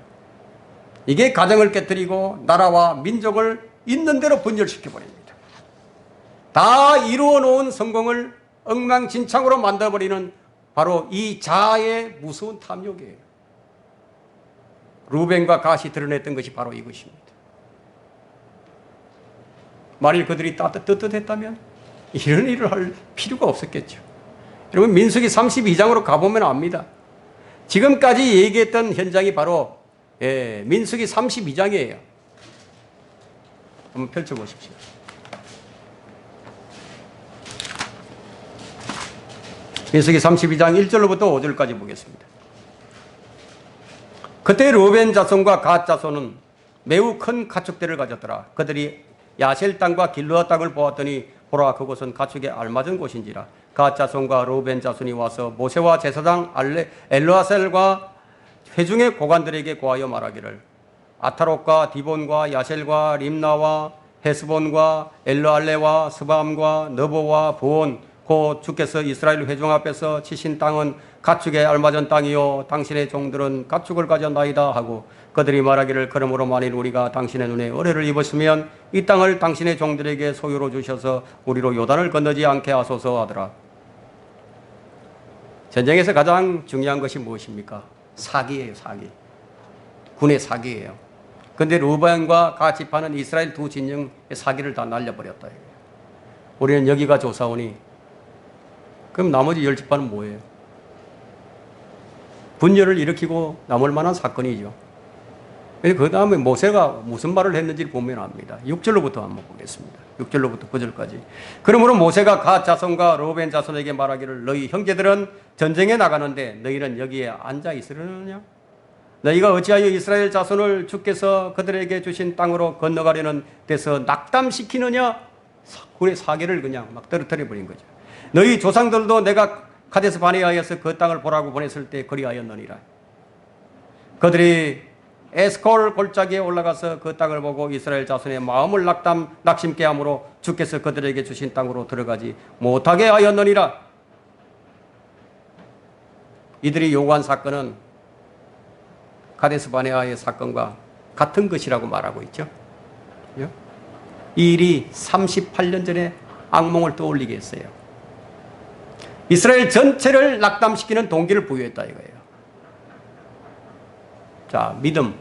이게 가정을 깨뜨리고 나라와 민족을 있는 대로 분열시켜버립니다. 다 이루어 놓은 성공을 엉망진창으로 만들어버리는 바로 이 자아의 무서운 탐욕이에요. 루벤과 갓이 드러냈던 것이 바로 이것입니다. 만일 그들이 따뜻했다면 이런 일을 할 필요가 없었겠죠. 여러분, 민수기 32장으로 가보면 압니다. 지금까지 얘기했던 현장이 바로 민수기 32장이에요. 한번 펼쳐보십시오. 민수기 32장 1절로부터 5절까지 보겠습니다. 그때 루벤 자손과 갓 자손은 매우 큰 가축대를 가졌더라. 그들이 야셀 땅과 길르앗 땅을 보았더니 보라, 그곳은 가축에 알맞은 곳인지라. 갓 자손과 루벤 자손이 와서 모세와 제사장 엘르아셀과 회중의 고관들에게 고하여 말하기를, 아타롯과 디본과 야셀과 림나와 헤스본과 엘르알레와 스밤과 너보와 부온, 곧 주께서 이스라엘 회중 앞에서 치신 땅은 가축에 알맞은 땅이요 당신의 종들은 가축을 가졌나이다 하고, 그들이 말하기를, 그러므로 만일 우리가 당신의 눈에 의뢰를 입었으면 이 땅을 당신의 종들에게 소유로 주셔서 우리로 요단을 건너지 않게 하소서 하더라. 전쟁에서 가장 중요한 것이 무엇입니까? 사기예요. 사기. 군의 사기예요. 그런데 루벤과 갓 지파는 이스라엘 두 진영의 사기를 다 날려버렸다. 우리는 여기가 조사오니 그럼 나머지 10지파는 뭐예요? 분열을 일으키고 남을 만한 사건이죠. 그 다음에 모세가 무슨 말을 했는지를 보면 압니다. 6절로부터 한번 보겠습니다. 6절로부터 9절까지. 그러므로 모세가 갓 자손과 루벤 자손에게 말하기를, 너희 형제들은 전쟁에 나가는데 너희는 여기에 앉아 있으려느냐? 너희가 어찌하여 이스라엘 자손을 주께서 그들에게 주신 땅으로 건너가려는 데서 낙담시키느냐? 군의 사기를 그냥 막 떨어뜨려 버린 거죠. 너희 조상들도 내가 카데스 바네아에서 그 땅을 보라고 보냈을 때 그리하였느니라. 그들이 에스콜 골짜기에 올라가서 그 땅을 보고 이스라엘 자손의 마음을 낙심케 함으로 주께서 그들에게 주신 땅으로 들어가지 못하게 하였느니라. 이들이 요구한 사건은 카데스 바네아의 사건과 같은 것이라고 말하고 있죠. 이 일이 38년 전에 악몽을 떠올리게 했어요. 이스라엘 전체를 낙담시키는 동기를 부여했다 이거예요. 자, 믿음.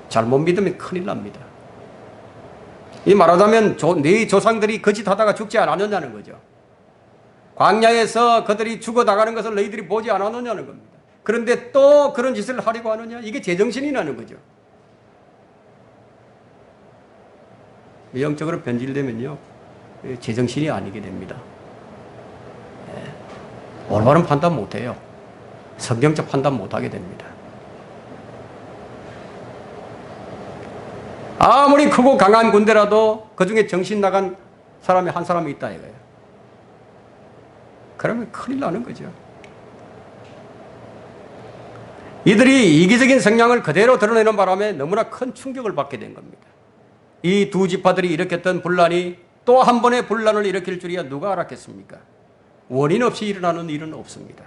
잘못 믿으면 큰일 납니다. 이 말하자면 네 조상들이 거짓하다가 죽지 않았느냐는 거죠. 광야에서 그들이 죽어나가는 것을 너희들이 보지 않았느냐는 겁니다. 그런데 또 그런 짓을 하려고 하느냐? 이게 제정신이라는 거죠. 영적으로 변질되면요, 제정신이 아니게 됩니다. 올바른 판단 못해요. 성경적 판단 못하게 됩니다. 아무리 크고 강한 군대라도 그 중에 정신 나간 사람이 한 사람이 있다 이거예요. 그러면 큰일 나는 거죠. 이들이 이기적인 성향을 그대로 드러내는 바람에 너무나 큰 충격을 받게 된 겁니다. 이 두 지파들이 일으켰던 분란이 또 한 번의 분란을 일으킬 줄이야 누가 알았겠습니까? 원인 없이 일어나는 일은 없습니다.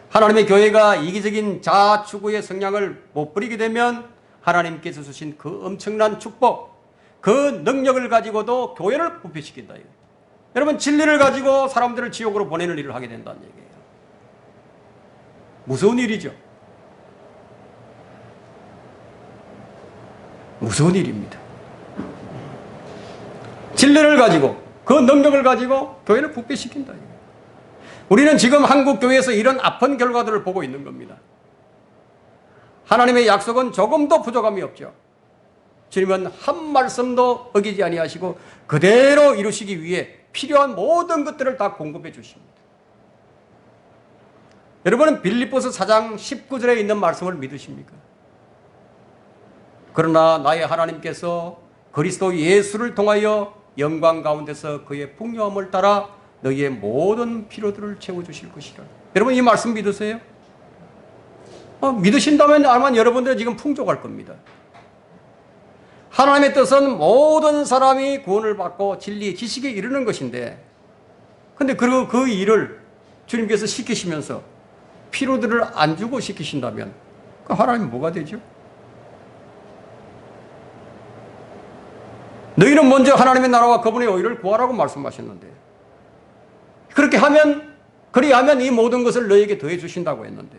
하나님의 교회가 이기적인 자아 추구의 성향을 못 부리게 되면 하나님께서 주신 그 엄청난 축복, 그 능력을 가지고도 교회를 부패시킨다. 여러분, 진리를 가지고 사람들을 지옥으로 보내는 일을 하게 된다는 얘기예요. 무서운 일이죠. 무서운 일입니다. 진리를 가지고 그 능력을 가지고 교회를 부패시킨다. 우리는 지금 한국 교회에서 이런 아픈 결과들을 보고 있는 겁니다. 하나님의 약속은 조금도 부족함이 없죠. 주님은 한 말씀도 어기지 아니하시고 그대로 이루시기 위해 필요한 모든 것들을 다 공급해 주십니다. 여러분은 빌립보서 4장 19절에 있는 말씀을 믿으십니까? 그러나 나의 하나님께서 그리스도 예수를 통하여 영광 가운데서 그의 풍요함을 따라 너희의 모든 필요들을 채워주실 것이라. 여러분, 이 말씀 믿으세요? 믿으신다면 아마 여러분들은 지금 풍족할 겁니다. 하나님의 뜻은 모든 사람이 구원을 받고 진리, 지식에 이르는 것인데, 근데 그 일을 주님께서 시키시면서 필요들을 안 주고 시키신다면 그 하나님은 뭐가 되죠? 너희는 먼저 하나님의 나라와 그분의 의를 구하라고 말씀하셨는데, 그리하면 이 모든 것을 너희에게 더해 주신다고 했는데,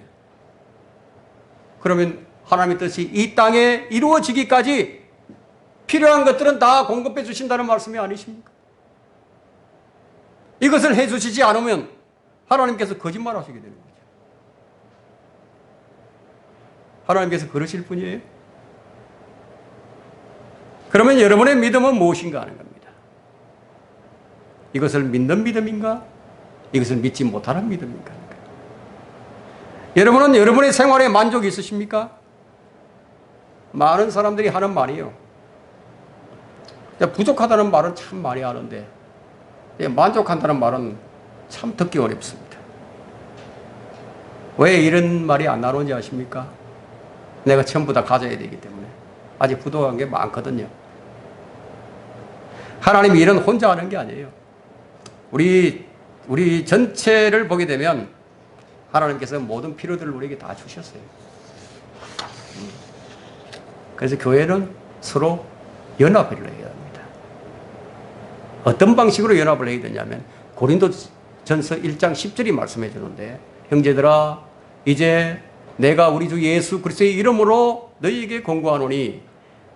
그러면 하나님의 뜻이 이 땅에 이루어지기까지 필요한 것들은 다 공급해 주신다는 말씀이 아니십니까? 이것을 해 주시지 않으면 하나님께서 거짓말 하시게 되는 거죠. 하나님께서 그러실 분이에요? 그러면 여러분의 믿음은 무엇인가 하는 겁니다. 이것을 믿는 믿음인가? 이것을 믿지 못하는 믿음인가? 여러분은 여러분의 생활에 만족이 있으십니까? 많은 사람들이 하는 말이에요. 부족하다는 말은 참 많이 하는데 만족한다는 말은 참 듣기 어렵습니다. 왜 이런 말이 안 나오는지 아십니까? 내가 전부 다 가져야 되기 때문에. 아직 부족한 게 많거든요. 하나님이 일은 혼자 하는 게 아니에요. 우리 전체를 보게 되면 하나님께서 모든 필요들을 우리에게 다 주셨어요. 그래서 교회는 서로 연합을 해야 합니다. 어떤 방식으로 연합을 해야 되냐면 고린도전서 1장 10절이 말씀해 주는데, 형제들아 이제 내가 우리 주 예수 그리스도의 이름으로 너희에게 권고하노니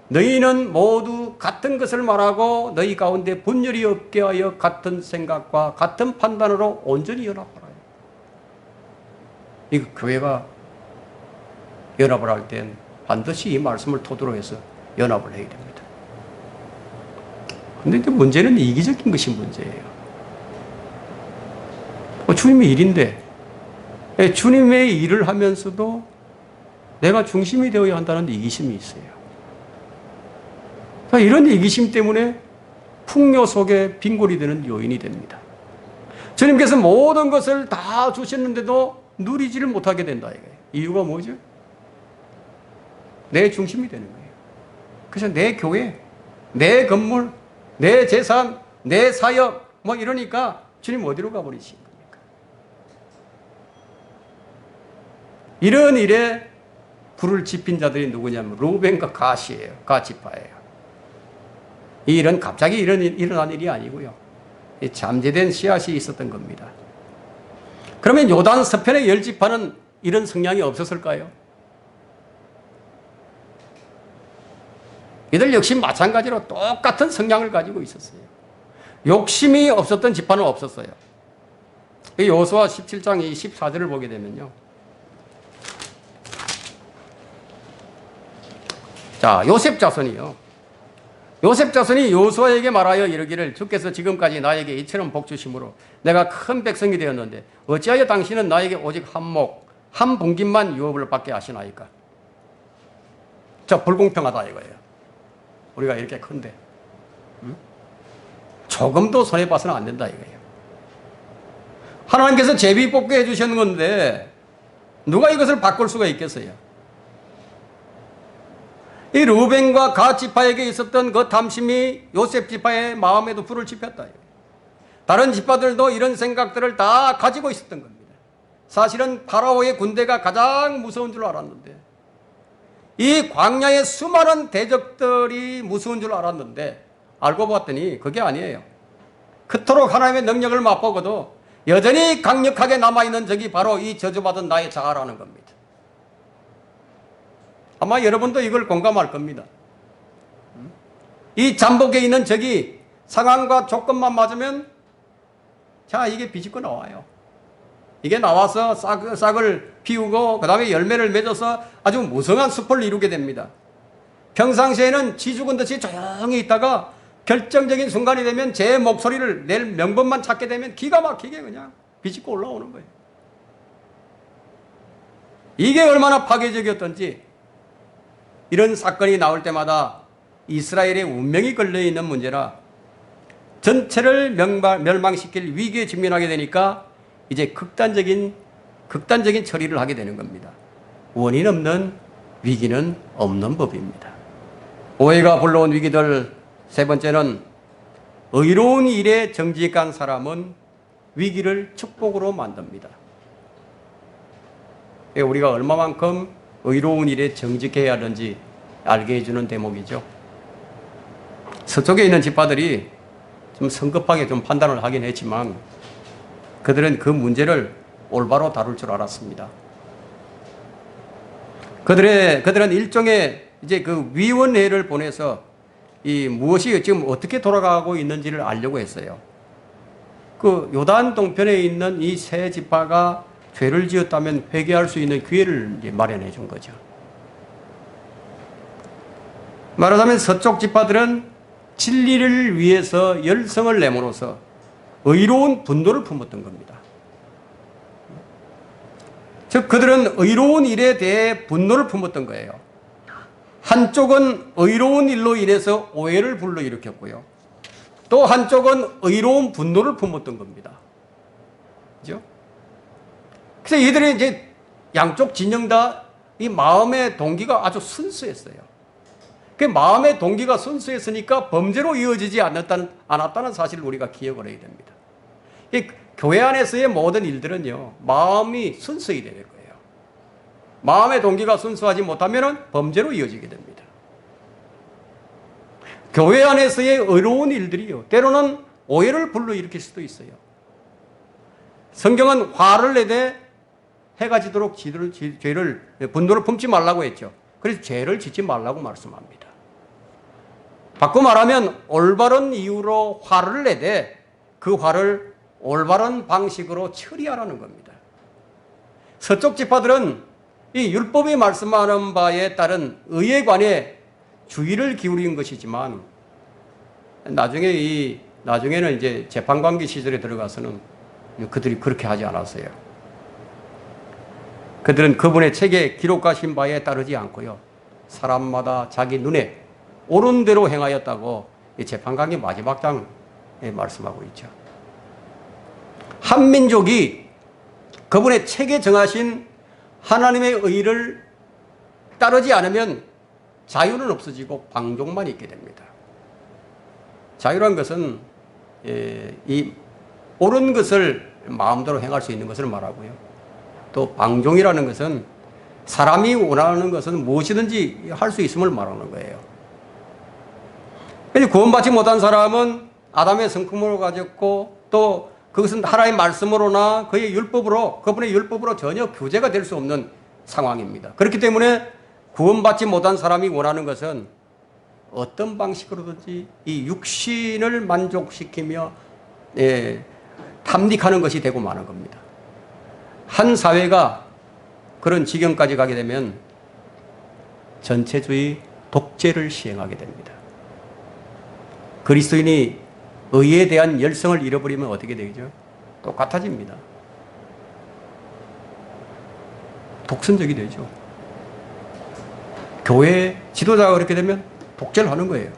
너희는 모두 같은 것을 말하고 너희 가운데 분열이 없게 하여 같은 생각과 같은 판단으로 온전히 연합하라. 이 교회가 연합을 할 땐 반드시 이 말씀을 토대로 해서 연합을 해야 됩니다. 그런데 문제는 이기적인 것이 문제예요. 주님의 일인데 주님의 일을 하면서도 내가 중심이 되어야 한다는 이기심이 있어요. 이런 이기심 때문에 풍요 속에 빈골이 되는 요인이 됩니다. 주님께서 모든 것을 다 주셨는데도 누리지를 못하게 된다. 이유가 뭐죠? 내 중심이 되는 거예요. 그래서 내 교회, 내 건물, 내 재산, 내 사역 이러니까 주님 어디로 가버리신 겁니까? 이런 일에 불을 지핀 자들이 누구냐면 루벤과 가시예요. 가지파예요. 이 일은 갑자기 일어난 일이 아니고요. 잠재된 씨앗이 있었던 겁니다. 그러면 요단 서편의 10지파는 이런 성향이 없었을까요? 이들 역시 마찬가지로 똑같은 성향을 가지고 있었어요. 욕심이 없었던 지파는 없었어요. 여호수아 17장 14절을 보게 되면요. 자, 요셉 자손이요. 요셉 자손이 여호수아에게 말하여 이르기를 주께서 지금까지 나에게 이처럼 복 주심으로 내가 큰 백성이 되었는데 어찌하여 당신은 나에게 오직 한 분깃만 유업을 받게 하시나이까? 저 불공평하다 이거예요. 우리가 이렇게 큰데 조금도 손해봐서는 안 된다 이거예요. 하나님께서 제비 뽑게 해주셨는 건데 누가 이것을 바꿀 수가 있겠어요? 이 르우벤과 갓 지파에게 있었던 그 탐심이 요셉 지파의 마음에도 불을 지폈다. 다른 지파들도 이런 생각들을 다 가지고 있었던 겁니다. 사실은 파라오의 군대가 가장 무서운 줄 알았는데 이 광야의 수많은 대적들이 무서운 줄 알았는데 알고 봤더니 그게 아니에요. 그토록 하나님의 능력을 맛보고도 여전히 강력하게 남아있는 적이 바로 이 저주받은 나의 자아라는 겁니다. 아마 여러분도 이걸 공감할 겁니다. 이 잠복에 있는 적이 상황과 조건만 맞으면 자 이게 비집고 나와요. 이게 나와서 싹을 피우고 그 다음에 열매를 맺어서 아주 무성한 숲을 이루게 됩니다. 평상시에는 쥐 죽은 듯이 조용히 있다가 결정적인 순간이 되면 제 목소리를 낼 명분만 찾게 되면 기가 막히게 그냥 비집고 올라오는 거예요. 이게 얼마나 파괴적이었던지 이런 사건이 나올 때마다 이스라엘의 운명이 걸려있는 문제라 전체를 멸망시킬 위기에 직면하게 되니까 이제 극단적인 처리를 하게 되는 겁니다. 원인 없는 위기는 없는 법입니다. 오해가 불러온 위기들 세 번째는 의로운 일에 정직한 사람은 위기를 축복으로 만듭니다. 우리가 얼마만큼 의로운 일에 정직해야 하는지 알게 해주는 대목이죠. 서쪽에 있는 지파들이 좀 성급하게 좀 판단을 하긴 했지만 그들은 그 문제를 올바로 다룰 줄 알았습니다. 그들은 일종의 이제 그 위원회를 보내서 이 무엇이 지금 어떻게 돌아가고 있는지를 알려고 했어요. 그 요단 동편에 있는 이 세 지파가 죄를 지었다면 회개할 수 있는 기회를 이제 마련해 준 거죠. 말하자면 서쪽 지파들은 진리를 위해서 열성을 내모어서 의로운 분노를 품었던 겁니다. 즉 그들은 의로운 일에 대해 분노를 품었던 거예요. 한쪽은 의로운 일로 인해서 오해를 불러일으켰고요. 또 한쪽은 의로운 분노를 품었던 겁니다. 그죠? 그래서 이들이 이제 양쪽 진영 다 이 마음의 동기가 아주 순수했어요. 그 마음의 동기가 순수했으니까 범죄로 이어지지 않았다는 사실을 우리가 기억을 해야 됩니다. 이 교회 안에서의 모든 일들은요, 마음이 순수해야 되는 거예요. 마음의 동기가 순수하지 못하면 범죄로 이어지게 됩니다. 교회 안에서의 의로운 일들이요, 때로는 오해를 불러일으킬 수도 있어요. 성경은 화를 내되 해가 지도록 분노를 품지 말라고 했죠. 그래서 죄를 짓지 말라고 말씀합니다. 바꿔 말하면 올바른 이유로 화를 내되 그 화를 올바른 방식으로 처리하라는 겁니다. 서쪽 지파들은 이 율법이 말씀하는 바에 따른 의에 관해 주의를 기울인 것이지만 나중에는 이제 재판관계 시절에 들어가서는 그들이 그렇게 하지 않았어요. 그들은 그분의 책에 기록하신 바에 따르지 않고요, 사람마다 자기 눈에 옳은 대로 행하였다고 재판관계 마지막 장에 말씀하고 있죠. 한 민족이 그분의 책에 정하신 하나님의 의를 따르지 않으면 자유는 없어지고 방종만 있게 됩니다. 자유란 것은 이 옳은 것을 마음대로 행할 수 있는 것을 말하고요, 또 방종이라는 것은 사람이 원하는 것은 무엇이든지 할 수 있음을 말하는 거예요. 구원받지 못한 사람은 아담의 성품으로 가졌고 또 그것은 하나님의 말씀으로나 그의 율법으로, 그분의 율법으로 전혀 교제가 될 수 없는 상황입니다. 그렇기 때문에 구원받지 못한 사람이 원하는 것은 어떤 방식으로든지 이 육신을 만족시키며 탐닉하는 것이 되고 마는 겁니다. 한 사회가 그런 지경까지 가게 되면 전체주의 독재를 시행하게 됩니다. 그리스도인이 의에 대한 열성을 잃어버리면 어떻게 되죠? 똑같아집니다. 독선적이 되죠. 교회 지도자가 그렇게 되면 독재를 하는 거예요.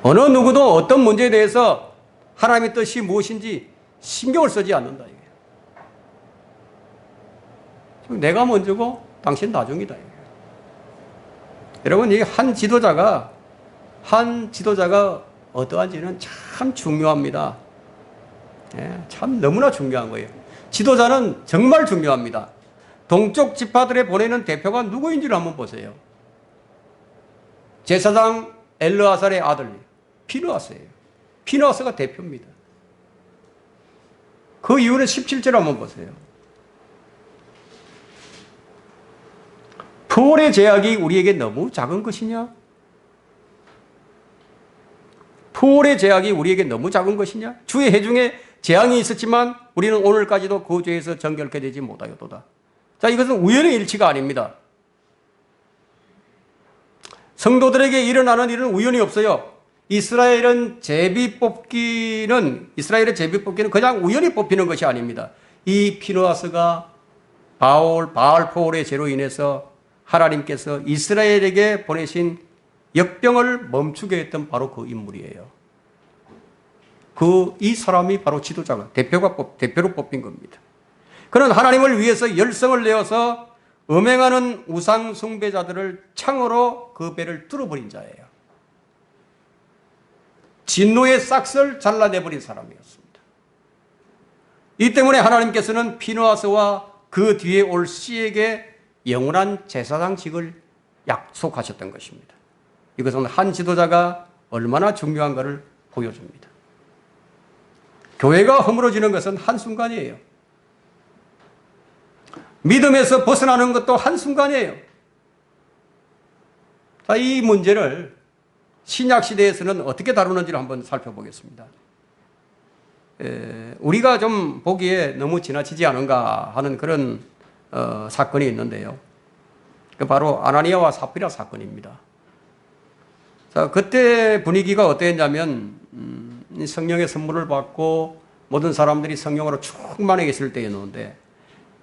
어느 누구도 어떤 문제에 대해서 하나님의 뜻이 무엇인지 신경을 쓰지 않는다. 이게. 내가 먼저고 당신 나중이다. 이게. 여러분, 이 한 지도자가 어떠한지는 참 중요합니다. 참 너무나 중요한 거예요. 지도자는 정말 중요합니다. 동쪽 지파들에 보내는 대표가 누구인지를 한번 보세요. 제사장 엘르아살의 아들 피느하스예요. 피느하스가 대표입니다. 그 이유는 17절 한번 보세요. 푸올의 제약이 우리에게 너무 작은 것이냐? 푸올의 제약이 우리에게 너무 작은 것이냐? 주의 해중에 재앙이 있었지만 우리는 오늘까지도 그 죄에서 정결케 되지 못하였도다. 자, 이것은 우연의 일치가 아닙니다. 성도들에게 일어나는 일은 우연이 없어요. 이스라엘의 제비 뽑기는 그냥 우연히 뽑히는 것이 아닙니다. 이 피느하스가 바알 포올의 죄로 인해서 하나님께서 이스라엘에게 보내신 역병을 멈추게 했던 바로 그 인물이에요. 이 사람이 바로 지도자가 대표로 뽑힌 겁니다. 그는 하나님을 위해서 열성을 내어서 음행하는 우상 숭배자들을 창으로 그 배를 뚫어버린 자예요. 진노의 싹을 잘라내버린 사람이었습니다. 이 때문에 하나님께서는 피느하스와 그 뒤에 올 씨에게 영원한 제사장직을 약속하셨던 것입니다. 이것은 한 지도자가 얼마나 중요한가를 보여줍니다. 교회가 허물어지는 것은 한순간이에요. 믿음에서 벗어나는 것도 한순간이에요. 자, 이 문제를 신약시대에서는 어떻게 다루는지를 한번 살펴보겠습니다. 우리가 좀 보기에 너무 지나치지 않은가 하는 그런 사건이 있는데요. 바로 아나니아와 사피라 사건입니다. 자, 그때 분위기가 어땠냐면 성령의 선물을 받고 모든 사람들이 성령으로 충만해 있을 때였는데,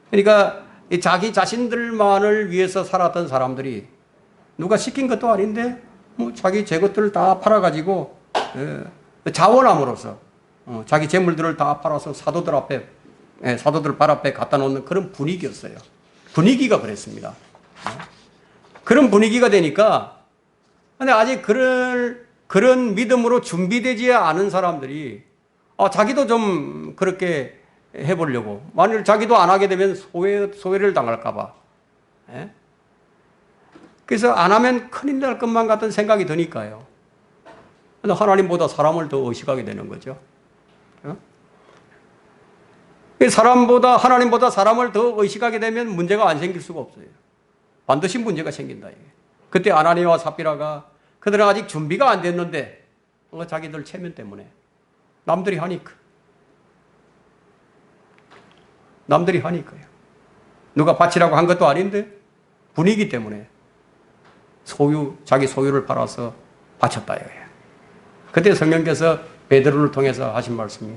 그러니까 자기 자신들만을 위해서 살았던 사람들이 누가 시킨 것도 아닌데 자기 제 것들을 다 팔아가지고 자원함으로써 자기 재물들을 다 팔아서 사도들 발 앞에 갖다 놓는 그런 분위기였어요. 분위기가 그랬습니다. 그런 분위기가 되니까, 근데 아직 그런 믿음으로 준비되지 않은 사람들이 자기도 좀 그렇게 해보려고, 만일 자기도 안 하게 되면 소외를 당할까봐, 그래서 안 하면 큰일 날 것만 같은 생각이 드니까요. 근데 하나님보다 사람을 더 의식하게 되는 거죠. 하나님보다 사람을 더 의식하게 되면 문제가 안 생길 수가 없어요. 반드시 문제가 생긴다. 이게. 그때 아나니아와 사피라가 그들은 아직 준비가 안 됐는데 자기들 체면 때문에 남들이 하니까요. 누가 바치라고 한 것도 아닌데 분위기 때문에 자기 소유를 팔아서 바쳤다 이거예요. 그때 성령께서 베드로를 통해서 하신 말씀이,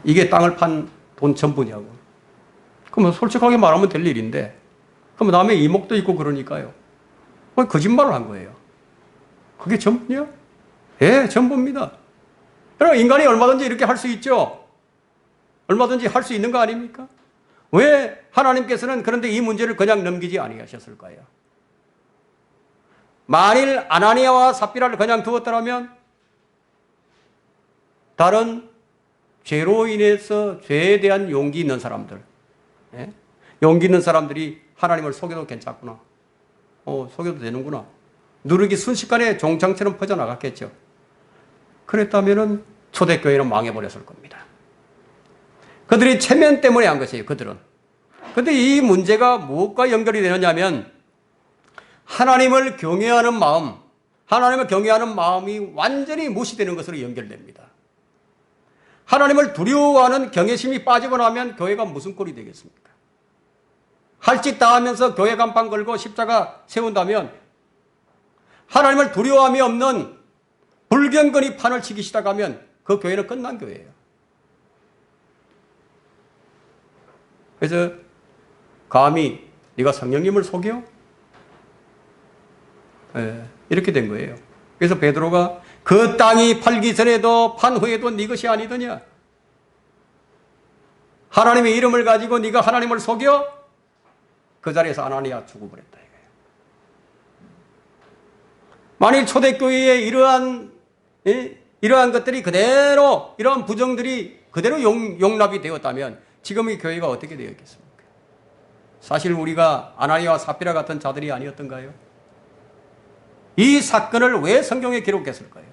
이게 땅을 판 돈 전부냐고. 그러면 솔직하게 말하면 될 일인데, 그럼 남의 이목도 있고 그러니까요. 거짓말을 한 거예요. 그게 전부냐? 예, 전부입니다. 그러니까 인간이 얼마든지 이렇게 할 수 있죠. 얼마든지 할 수 있는 거 아닙니까? 왜 하나님께서는 그런데 이 문제를 그냥 넘기지 아니하셨을까요? 만일 아나니아와 삽비라를 그냥 두었더라면 다른 죄로 인해서 죄에 대한 용기 있는 사람들, 용기 있는 사람들이 하나님을 속여도 괜찮구나, 속여도 되는구나, 누르기 순식간에 종창처럼 퍼져나갔겠죠. 그랬다면 초대교회는 망해버렸을 겁니다. 그들이 체면 때문에 한 것이에요. 그들은. 그런데 이 문제가 무엇과 연결이 되느냐 하면 하나님을 경외하는 마음, 하나님을 경외하는 마음이 완전히 무시되는 것으로 연결됩니다. 하나님을 두려워하는 경외심이 빠지고 나면 교회가 무슨 꼴이 되겠습니까? 할 짓 다 하면서 교회 간판 걸고 십자가 세운다면 하나님을 두려워함이 없는 불경건이 판을 치기 시작하면 그 교회는 끝난 교회예요. 그래서 감히 네가 성령님을 속여? 이렇게 된 거예요. 그래서 베드로가 그 땅이 팔기 전에도 판 후에도 네 것이 아니더냐? 하나님의 이름을 가지고 네가 하나님을 속여? 그 자리에서 아나니아 죽어버렸다 이거예요. 만일 초대교회에 이러한 것들이 그대로, 이러한 부정들이 그대로 용납이 되었다면 지금의 교회가 어떻게 되었겠습니까? 사실 우리가 아나니아와 삽비라 같은 자들이 아니었던가요? 이 사건을 왜 성경에 기록했을까요?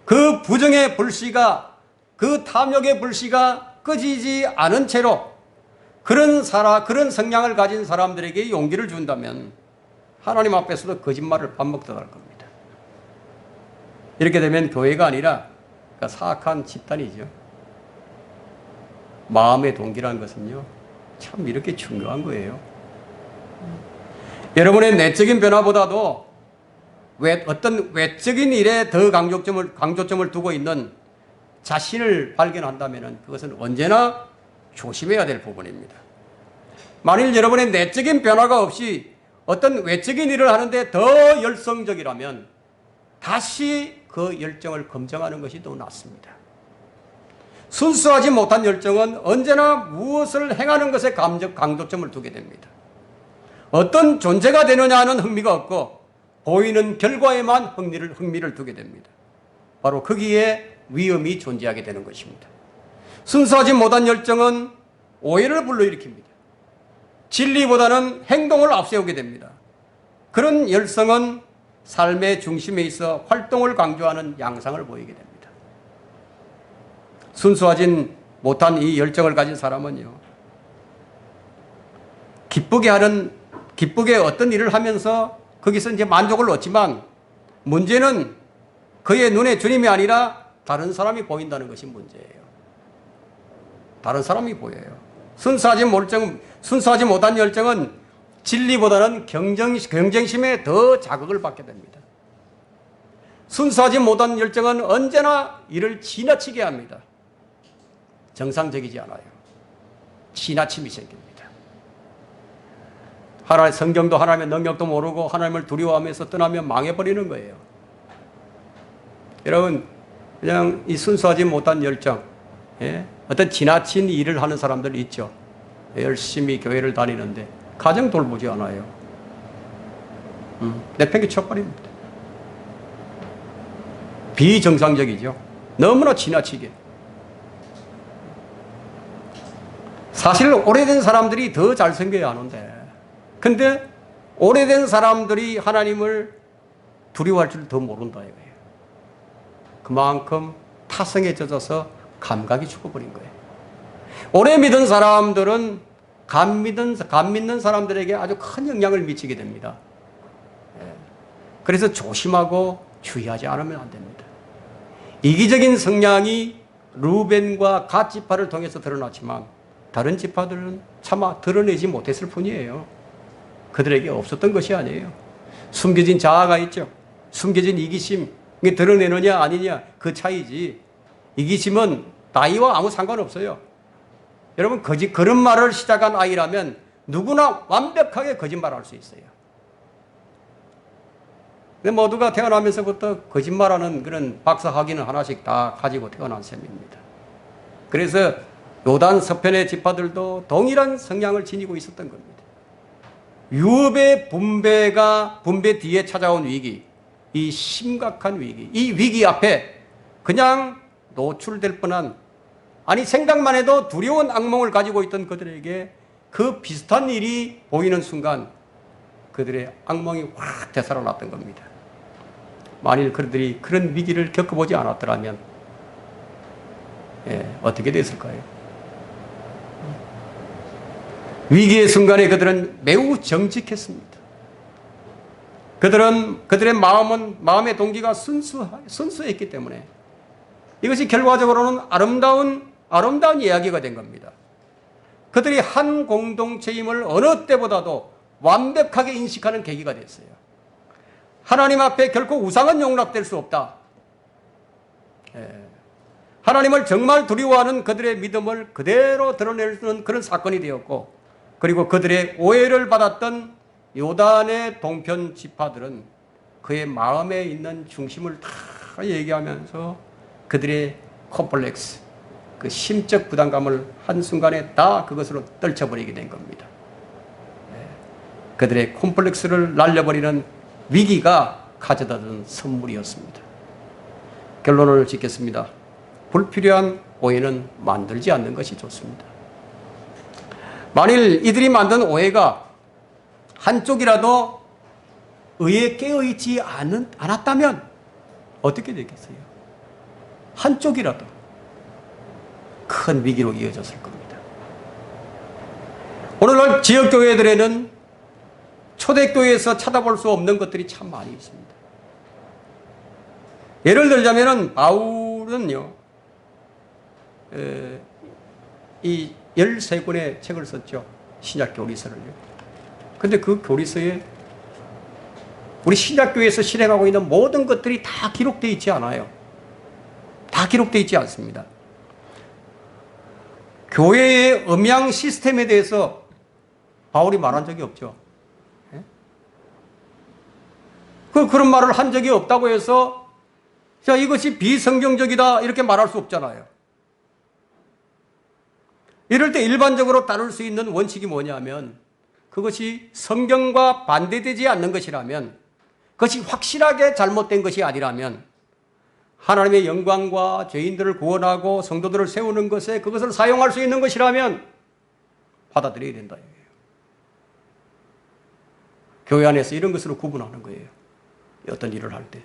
그 부정의 불씨가, 그 탐욕의 불씨가 꺼지지 않은 채로 그런 성향을 가진 사람들에게 용기를 준다면 하나님 앞에서도 거짓말을 밥 먹도록 할 겁니다. 이렇게 되면 교회가 아니라 사악한 집단이죠. 마음의 동기라는 것은요, 참 이렇게 중요한 거예요. 여러분의 내적인 변화보다도 어떤 외적인 일에 더 강조점을 두고 있는 자신을 발견한다면 그것은 언제나 조심해야 될 부분입니다. 만일 여러분의 내적인 변화가 없이 어떤 외적인 일을 하는데 더 열성적이라면 다시 그 열정을 검증하는 것이 더 낫습니다. 순수하지 못한 열정은 언제나 무엇을 행하는 것에 강조점을 두게 됩니다. 어떤 존재가 되느냐 하는 흥미가 없고 보이는 결과에만 흥미를 두게 됩니다. 바로 거기에 위험이 존재하게 되는 것입니다. 순수하지 못한 열정은 오해를 불러일으킵니다. 진리보다는 행동을 앞세우게 됩니다. 그런 열성은 삶의 중심에 있어 활동을 강조하는 양상을 보이게 됩니다. 순수하진 못한 이 열정을 가진 사람은요, 기쁘게 어떤 일을 하면서 거기서 이제 만족을 얻지만 문제는 그의 눈에 주님이 아니라 다른 사람이 보인다는 것이 문제예요. 다른 사람이 보여요. 순수하지 못한 열정은 진리보다는 경쟁심에 더 자극을 받게 됩니다. 순수하지 못한 열정은 언제나 이를 지나치게 합니다. 정상적이지 않아요. 지나침이 생깁니다. 성경도 하나님의 능력도 모르고 하나님을 두려워하면서 떠나면 망해버리는 거예요. 여러분, 그냥 이 순수하지 못한 열정, 어떤 지나친 일을 하는 사람들 있죠. 열심히 교회를 다니는데 가정 돌보지 않아요. 내팽개 쳐버립니다. 비정상적이죠. 너무나 지나치게. 사실 오래된 사람들이 더 잘생겨야 하는데, 근데 오래된 사람들이 하나님을 두려워할 줄 더 모른다 이거예요. 그만큼 타성에 젖어서 감각이 죽어버린 거예요. 오래 믿은 사람들은 감 믿는 사람들에게 아주 큰 영향을 미치게 됩니다. 그래서 조심하고 주의하지 않으면 안 됩니다. 이기적인 성향이 루벤과 갓 지파를 통해서 드러났지만 다른 지파들은 차마 드러내지 못했을 뿐이에요. 그들에게 없었던 것이 아니에요. 숨겨진 자아가 있죠. 숨겨진 이기심, 이게 드러내느냐 아니냐 그 차이지. 이기심은 나이와 아무 상관없어요. 여러분, 그런 말을 시작한 아이라면 누구나 완벽하게 거짓말할 수 있어요. 근데 모두가 태어나면서부터 거짓말하는 그런 박사학위는 하나씩 다 가지고 태어난 셈입니다. 그래서 요단 서편의 지파들도 동일한 성향을 지니고 있었던 겁니다. 유업의 분배 뒤에 찾아온 위기, 이 심각한 위기, 이 위기 앞에 그냥 노출될 뻔한, 아니 생각만 해도 두려운 악몽을 가지고 있던 그들에게 그 비슷한 일이 보이는 순간 그들의 악몽이 확 되살아났던 겁니다. 만일 그들이 그런 위기를 겪어보지 않았더라면 어떻게 됐을까요? 위기의 순간에 그들은 매우 정직했습니다. 그들의 마음의 동기가 순수했기 때문에 이것이 결과적으로는 아름다운 이야기가 된 겁니다. 그들이 한 공동체임을 어느 때보다도 완벽하게 인식하는 계기가 됐어요. 하나님 앞에 결코 우상은 용납될 수 없다. 하나님을 정말 두려워하는 그들의 믿음을 그대로 드러내는 그런 사건이 되었고, 그리고 그들의 오해를 받았던 요단의 동편 지파들은 그의 마음에 있는 중심을 다 얘기하면서 그들의 콤플렉스, 그 심적 부담감을 한순간에 다 그것으로 떨쳐버리게 된 겁니다. 그들의 콤플렉스를 날려버리는 위기가 가져다준 선물이었습니다. 결론을 짓겠습니다. 불필요한 오해는 만들지 않는 것이 좋습니다. 만일 이들이 만든 오해가 한쪽이라도 의에 깨어있지 않았다면 어떻게 되겠어요? 한쪽이라도 큰 위기로 이어졌을 겁니다. 오늘날 지역교회들에는 초대교회에서 찾아볼 수 없는 것들이 참 많이 있습니다. 예를 들자면 바울은요, 이 13권의 책을 썼죠. 신약 교리서를요. 근데 그 교리서에 우리 신약교회에서 실행하고 있는 모든 것들이 다 기록되어 있지 않아요. 다 기록되어 있지 않습니다. 교회의 음양 시스템에 대해서 바울이 말한 적이 없죠. 그런 말을 한 적이 없다고 해서 자, 이것이 비성경적이다 이렇게 말할 수 없잖아요. 이럴 때 일반적으로 따를 수 있는 원칙이 뭐냐면 그것이 성경과 반대되지 않는 것이라면, 그것이 확실하게 잘못된 것이 아니라면, 하나님의 영광과 죄인들을 구원하고 성도들을 세우는 것에 그것을 사용할 수 있는 것이라면 받아들여야 된다. 교회 안에서 이런 것으로 구분하는 거예요. 어떤 일을 할 때.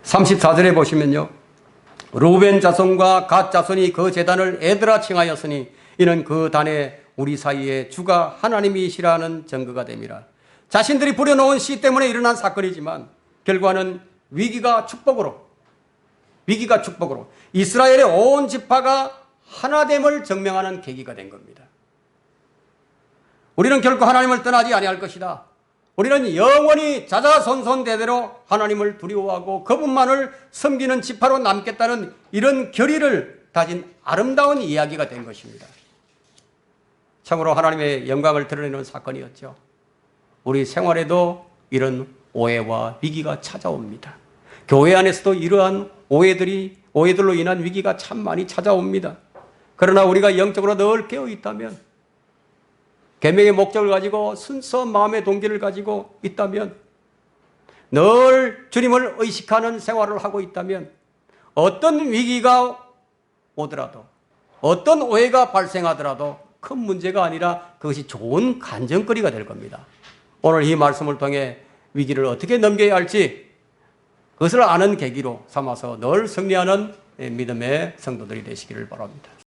34절에 보시면요, 루벤 자손과 갓 자손이 그 제단을 에드라 칭하였으니 이는 그 단에 우리 사이에 주가 하나님이시라는 증거가 됨이라. 자신들이 부려놓은 시 때문에 일어난 사건이지만 결과는 위기가 축복으로 이스라엘의 온 지파가 하나됨을 증명하는 계기가 된 겁니다. 우리는 결코 하나님을 떠나지 아니할 것이다. 우리는 영원히 자자손손대대로 하나님을 두려워하고 그분만을 섬기는 지파로 남겠다는 이런 결의를 다진 아름다운 이야기가 된 것입니다. 참으로 하나님의 영광을 드러내는 사건이었죠. 우리 생활에도 이런 오해와 위기가 찾아옵니다. 교회 안에서도 이러한 오해들로 인한 위기가 참 많이 찾아옵니다. 그러나 우리가 영적으로 늘 깨어있다면, 계명의 목적을 가지고 순수한 마음의 동기를 가지고 있다면, 늘 주님을 의식하는 생활을 하고 있다면 어떤 위기가 오더라도, 어떤 오해가 발생하더라도 큰 문제가 아니라 그것이 좋은 간증거리가 될 겁니다. 오늘 이 말씀을 통해 위기를 어떻게 넘겨야 할지 그것을 아는 계기로 삼아서 늘 승리하는 믿음의 성도들이 되시기를 바랍니다.